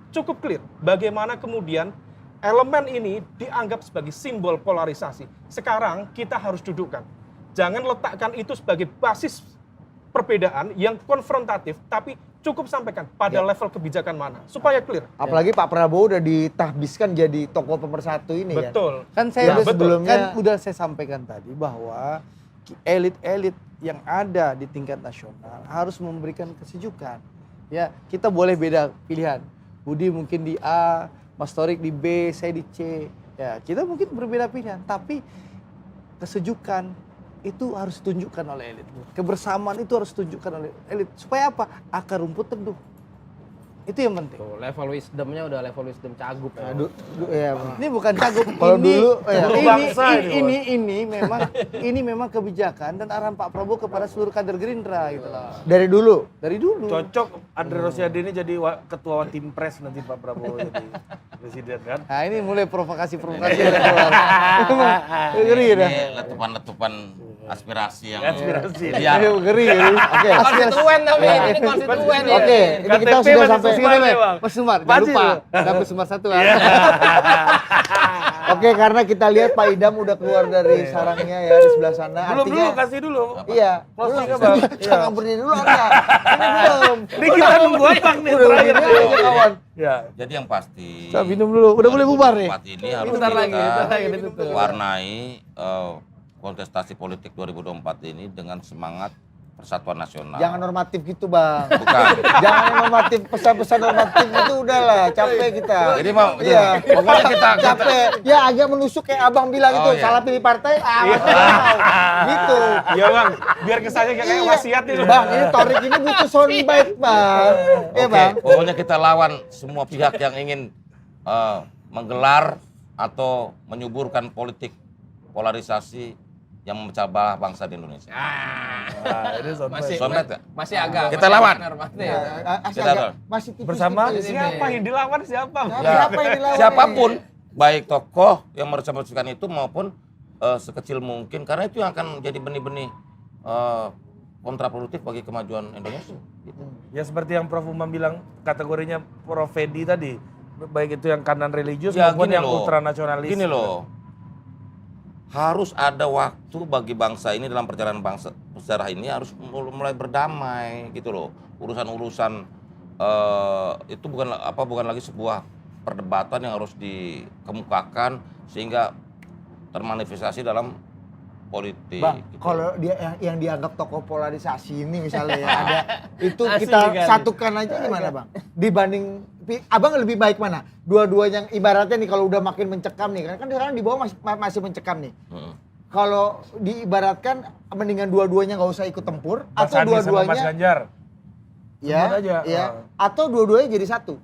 cukup clear bagaimana kemudian elemen ini dianggap sebagai simbol polarisasi. Sekarang kita harus dudukkan. Jangan letakkan itu sebagai basis perbedaan yang konfrontatif, tapi cukup sampaikan pada level kebijakan mana, supaya clear. Apalagi Pak Prabowo udah ditahbiskan jadi tokoh pemersatu ini ya. Betul. Kan saya Ya, udah betul. kan udah saya sampaikan tadi bahwa elit-elit yang ada di tingkat nasional harus memberikan kesejukan. Ya, kita boleh beda pilihan. Budi mungkin di A, Mas Torik di B, saya di C. Ya, kita mungkin berbeda pilihan, tapi kesejukan itu harus ditunjukkan oleh elit. Kebersamaan itu harus ditunjukkan oleh elit. Supaya apa? Akar rumput teduh. Itu yang penting. Tuh, level wisdomnya udah level wisdom cagup. Ya. Iya. Ini bukan cagup. Kalau Ini- dulu, ya. ini memang kebijakan dan arahan Pak Prabowo kepada seluruh kader Gerindra gitu loh. Dari dulu. Dari dulu. Cocok Andre Rosiade ini jadi ketua tim pres nanti Pak Prabowo jadi presiden kan. Nah ini mulai provokasi-provokasi udah keluar. Ngeri ya. Ini letupan-letupan aspirasi yang Aspirasi. liar. Ngeri. Oke. Konstituen tapi ini konstituen ya. Oke, ini kita KTP sudah masih sampai Sumar ya, Bang? Mas Sumar, jangan Maju lupa. lu. Dapur Sumar 1 lah. Oke, karena kita lihat Pak Idam udah keluar dari sarangnya ya di sebelah sana. Belum Artinya, dulu, kasih dulu. Iya, Closing belum. apa? Iya. Jangan berdiri dulu Anda. Ini belum. Ini kita nunggu Abang nih Udah terakhir. begini aja kawan. Ya. Jadi yang pasti Kita minum dulu. Udah boleh bubar nih. tempat ini harus Bentar lagi, kita bentar lagi ditutup. warnai kontestasi politik 2024 ini dengan semangat persatuan nasional. Jangan normatif gitu, Bang. Bukan. Jangan normatif, pesan-pesan normatif itu udahlah, capek kita. Jadi mau Iya, pokoknya kita capek. Ya agak menusuk kayak Abang bilang Oh, itu, iya. salah pilih partai, Mas tahu. Gitu. Iya bang, biar kesannya kayak Iya. wasiat nih. Bang, ini Torik ini butuh soundbite, Bang. Iya, Oke, Bang. pokoknya kita lawan semua pihak yang ingin menggelar atau menyuburkan politik polarisasi yang memecah belah bangsa di Indonesia. Nah, ini soundbite. Soundbite nggak? Masih agak. Kita lawan. Normatif. Kita lawan. Masih tipis. Bersama tipis. Siapa yang dilawan siapa? Siapa yang dilawan Siapapun, ini? baik tokoh yang merepresentasikan itu maupun sekecil mungkin, karena itu yang akan menjadi benih-benih kontraproduktif bagi kemajuan Indonesia. Gitu. Ya seperti yang Prof. Umam bilang kategorinya Prof. Fedi tadi, baik itu yang kanan religius Ya, maupun gini yang loh. ultranasionalis. Gini loh, harus ada waktu bagi bangsa ini dalam perjalanan bangsa sejarah ini harus mulai berdamai gitu loh. Urusan-urusan itu bukan lagi sebuah perdebatan yang harus dikemukakan sehingga termanifestasi dalam politik. Bang, gitu. kalau dia yang dianggap tokoh polarisasi ini misalnya ya ada itu Asik kita juga nih. satukan aja gimana Bang? Dibanding Abang lebih baik mana? Dua-duanya ibaratnya nih kalau udah makin mencekam nih kan sekarang di bawah masih mencekam nih. Mm. Kalau diibaratkan mendingan dua-duanya nggak usah ikut tempur Mas atau Andi sama Mas dua-duanya Ganjar. ya, Sebut aja. ya atau dua-duanya jadi satu.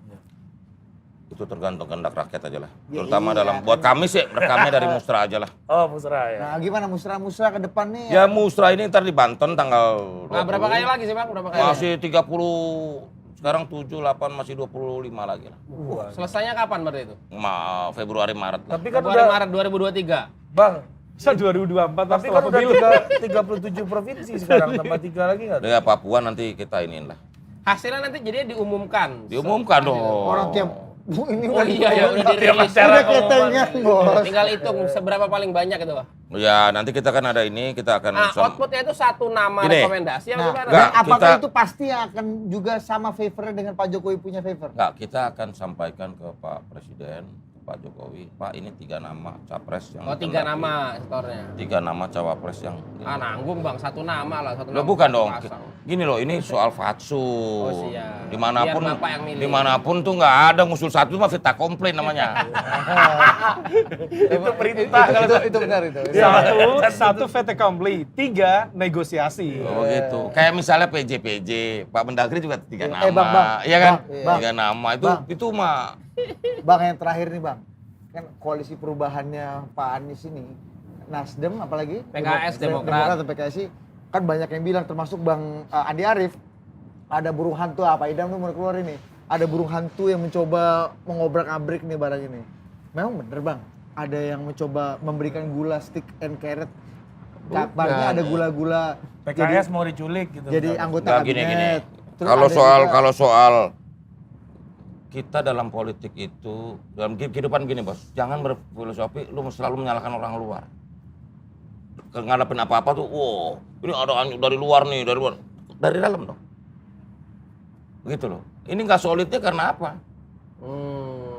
Itu tergantung kehendak rakyat aja lah. Ya Terutama iya, dalam buat kami sih rekamnya dari musra aja lah. Oh, Musra ya. Nah, gimana musra-musra ke depan nih? Ya musra ini ntar di Banten tanggal 20. Nah, berapa kali lagi sih Bang? Berapa kali? Masih 30, sekarang 7, 8, masih 25 lagi lah. Selesainya kapan berarti itu? Februari, Maret lah. Tapi kan Februari udah Maret 2023. Bang, Bisa 2024 tapi kan udah 37 provinsi sekarang, tambah 3 lagi enggak? Ya Papua nanti kita iniin lah. Hasilnya nanti jadinya diumumkan. Diumumkan dong. Orang tiap ini Oh iya ya udah dirilis. udah ketengan, Bos. Tinggal hitung seberapa paling banyak itu, Pak. Ya nanti kita kan ada ini, kita akan Nah, outputnya itu satu nama Gini. rekomendasi apa Nah, gimana? enggak. dan apakah kita- itu pasti akan juga sama favornya dengan Pak Jokowi punya favor? Enggak, kita akan sampaikan ke Pak Presiden, Pak Jokowi, Pak ini 3 nama capres yang Oh, 3 dikehendaki. nama setornya. 3 nama cawapres yang Ah, nanggung Bang, satu nama lah, satu Loh nama. bukan dong. pasang. Gini loh, ini soal fatsu. Oh, siap. Dimanapun, Biar Bapak yang milih. dimanapun tuh nggak ada ngusul satu mah fitnah komplain namanya. Itu perintah kalau Itu benar itu. Satu VT Compli, 3 negosiasi. Oh gitu. Kayak misalnya PJ, Pak Mendagri juga 3 nama. Bang. Iya kan? Bang. 3 nama itu Bang. itu mah Bang yang terakhir nih Bang, kan koalisi perubahannya Pak Anies ini, Nasdem apalagi? PKS, Demokrat. atau PKS kan banyak yang bilang termasuk Bang Andi Arief, ada burung hantu apa Idam tuh mau keluar ini, ada burung hantu yang mencoba mengobrak-abrik nih barang ini. Memang bener Bang, ada yang mencoba memberikan gula stick and carrot. Kabarnya ada gula-gula PKS mau diculik gitu. jadi misalnya. anggota nggak kabinet. gini. Terus Kalau ada soal juga- kalau soal kita dalam politik itu dalam kehidupan gini bos, jangan berfilosofi lu selalu menyalahkan orang luar. Ngadepin apa-apa tuh, wow ini ada dari luar nih, dari dalam dong. Begitu loh. Ini nggak solidnya karena apa?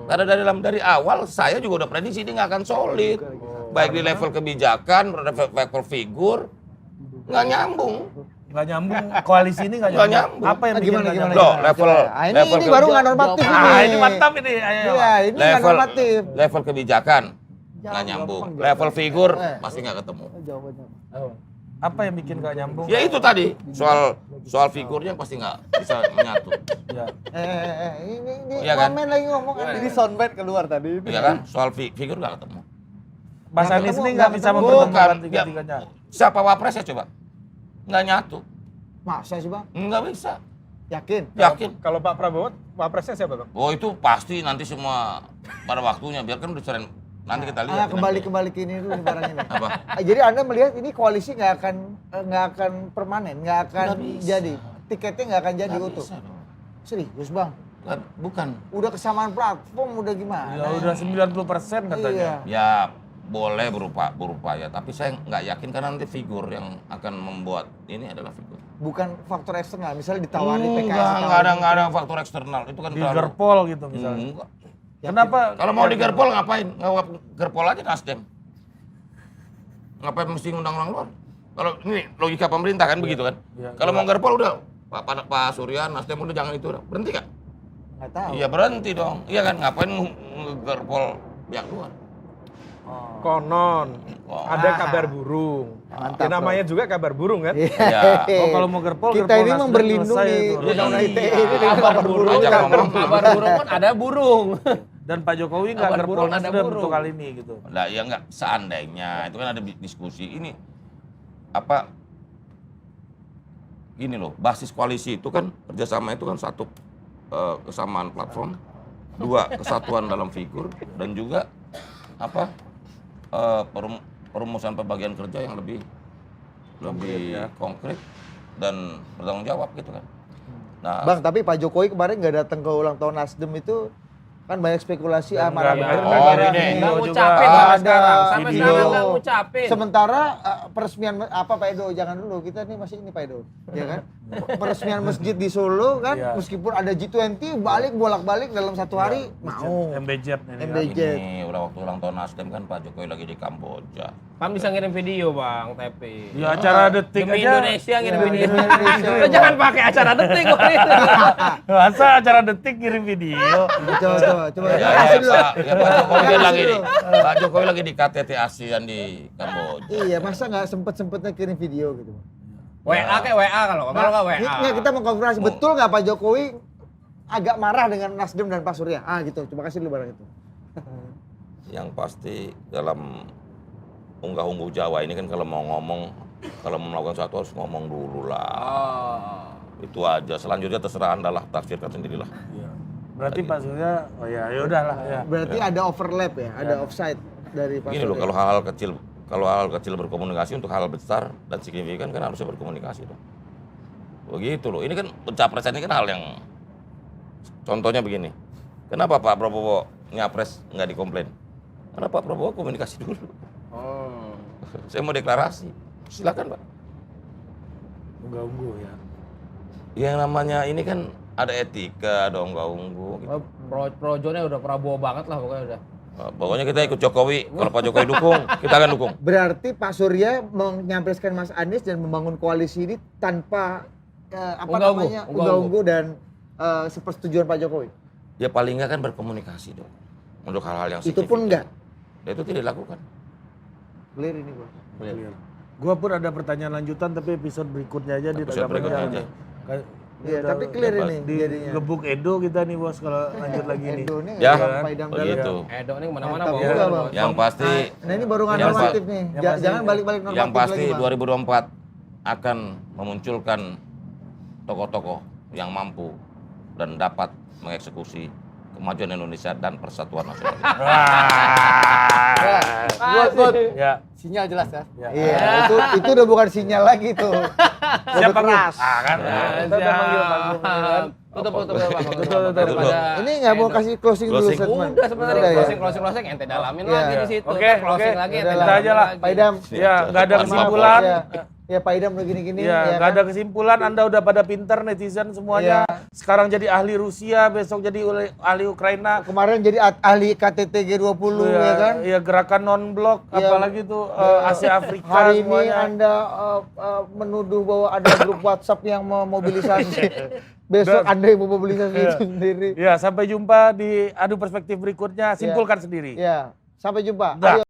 Karena dari awal saya juga udah prediksi ini nggak akan solid, baik di level kebijakan, level figur, nggak nyambung. Nggak nyambung, koalisi ini nggak Nggak nyambung. nyambung. Apa yang Nah, bikin gimana, nggak gimana, nyambung? Loh, gimana? level- Coba. Ah, level ini baru nggak kerja. normatif Ah, ini. ini mantap ini. Ayo. Iya, ini nggak level normatif. level kebijakan nggak nyambung. gampang, Level figur Eh. pasti nggak ketemu. Jawabannya. Apa yang bikin gak nyambung? Ya itu tadi soal figurnya pasti nggak bisa menyatu. Ya. Ini Iya kan? Wamen lagi ngomong kan. Ini soundbite keluar tadi. Iya kan? Soal figur nggak ketemu. Mas Nggak Anies ketemu, ini nggak nggak bisa ketemu. mempertemukan Bukan, tiga-tiganya. Siapa wapresnya coba? Nggak nyatu. Masa sih bang? Nggak bisa. Yakin? Yakin. Kalau Pak Prabowo, wapresnya siapa Bang? Oh itu pasti nanti semua pada waktunya. Biarkan udah seren. Nanti kita lihat. Kembali ke ini dulu nih barang ini. Apa? Jadi Anda melihat ini koalisi nggak akan permanen, nggak akan Nggak bisa. jadi. Tiketnya nggak akan jadi Nggak utuh. bisa dong. Serius bang? Bukan. Udah kesamaan platform udah gimana? Ya udah 90% katanya. Iya. Ya boleh berupaya, tapi saya nggak yakin karena nanti figur yang akan membuat ini adalah figur. Bukan faktor eksternal, misalnya ditawari PKS. Nggak ada faktor eksternal itu kan Di terlalu. gerpol gitu misalnya. Enggak. Kenapa? Kalau mau di gerpol ngapain? Ngawap gerpol aja Nasdem. Ngapain mesti undang-undang luar? Kalau ini logika pemerintah kan begitu kan? Iya. Kalau mau gerpol udah Pak Surya, Nasdem udah jangan itu, udah. Berhenti kan? Nggak tahu. Iya berhenti dong. Iya kan? Ngapain gerpol pihak luar? Oh. Konon, Oh. ada kabar burung. Mantap, Ya, namanya juga kabar burung kan? Iya. Oh kalau mau gerpol, Kita gerpol ini Nasdem berlindung selesai di itu. undang-undang Iya. ITE ini dengan kabar burung. Ajak ngomong. Kabar burung pun ada burung. Dan Pak Jokowi nggak Kabar gerpol burung ada Nasdem burung. untuk kali ini gitu. Lah ya enggak seandainya itu kan ada diskusi ini apa gini loh basis koalisi itu kan kerjasama itu kan satu kesamaan platform, dua kesatuan dalam figur dan juga apa perumusan pembagian kerja yang lebih konkret dan bertanggung jawab gitu kan. Nah, Bang, tapi Pak Jokowi kemarin nggak datang ke ulang tahun Nasdem itu kan banyak spekulasi Dan marah nggak marah. Oh, ini. Nggak juga. ngucapin sampai Ada sekarang. Sampai video. sekarang nggak ngucapin. Sementara peresmian apa Pak Edo, jangan dulu, kita nih masih ini Pak Edo, ya kan? Peresmian masjid di Solo kan, Iya. meskipun ada G20 bolak-balik dalam satu hari mau. MBJ ini. kan. MBJ. ini udah waktu ulang tahun Nasdem kan Pak Jokowi lagi di Kamboja. Kan bisa ngirim video bang, tapi. Ya acara detik Demi aja. Indonesia ngirim Ya, video. demi Indonesia. Lo jangan pakai acara detik kok ini. Masa acara detik kirim video. Coba. Ya, Kasih dulu. Pak Jokowi kan Kasih lagi dulu. Pak Jokowi lagi di KTT ASEAN di Kamboja. Iya, masa nggak sempetnya kirim video gitu? WA kayak WA kalau nggak WA. Kita mau konfirmasi, betul nggak Pak Jokowi agak marah dengan Nasdem dan Pak Surya? Gitu, coba kasih dulu barang itu. Yang pasti dalam unggah-ungguh Jawa ini kan kalau mau ngomong, kalau mau melakukan sesuatu harus ngomong dulu lah. Oh. Itu aja. Selanjutnya terserah Anda lah, tafsirkan sendirilah. Iya. Berarti Pak Surya, oh ya udahlah ya. Berarti ada overlap ya, ada offside dari Pak Gini loh, Surya. kalau hal kecil berkomunikasi untuk hal besar dan signifikan kan harusnya berkomunikasi dong. Begitu loh. Ini kan pencapres ini kan hal yang contohnya begini. Kenapa Pak Prabowo nyapres nggak dikomplain? Karena Pak Prabowo komunikasi dulu. Oh. Saya mau deklarasi. Silakan Pak. Unggah-ungguh ya. Yang namanya ini kan ada etika, ada unggah-ungguh. Gitu. Projonya udah Prabowo banget lah pokoknya udah. Pokoknya kita ikut Jokowi. Kalau Pak Jokowi dukung, kita akan dukung. Berarti Pak Surya menyampreskan Mas Anies dan membangun koalisi ini tanpa Unggah-ungguh. unggah-ungguh dan sepersetujuan Pak Jokowi. Ya paling nggak kan berkomunikasi dong. Untuk hal-hal yang Itu pun enggak. Ya, itu tidak dilakukan. Clear ini, Bang. Gua pun ada pertanyaan lanjutan tapi episode berikutnya aja di Episode berikutnya aja. Iya, tapi clear ini jadinya. Gebuk Edo kita nih bos kalau lanjut lagi nih. Edo nih Ya, Pak Idam dalam. begitu. Edo ini kemana-mana Mantap bawa. juga, Bang. Yang pasti, Nah ini baru nggak Yang normatif nih. Jangan balik-balik normatif yang pasti lagi, Bang. 2024 akan memunculkan tokoh-tokoh yang mampu dan dapat mengeksekusi kemajuan Indonesia dan persatuan nasional. Good. Ya. Sinyal jelas ya. Iya, itu udah bukan sinyal lagi tuh. Siapa keras? Kan. Tutup. Ini nggak mau kasih closing dulu Closing. statement. Udah sebenarnya Udah, ya? closing ente dalamin Iya. lagi di situ. Oke, Ntar closing oke. lagi Udah ente lah. Kita aja lah. lagi. Pak Idam. Ya, nggak ada Maaf, kesimpulan. Ya Pak Idam udah gini-gini. Ya, nggak kan? ada kesimpulan. Anda udah pada pinter netizen semuanya. Sekarang jadi ahli Rusia, besok jadi ahli Ukraina. Kemarin jadi ahli KTT G20 ya kan? Iya, gerakan non-blok, Iya. apalagi tuh Asia Afrika Hari ini semuanya. Anda menuduh bahwa ada grup WhatsApp yang memobilisasi. Besok Anda yang memobilisasi itu sendiri. Ya, sampai jumpa di Adu Perspektif berikutnya. Simpulkan sendiri. Ya, sampai jumpa. Dah. Ayo.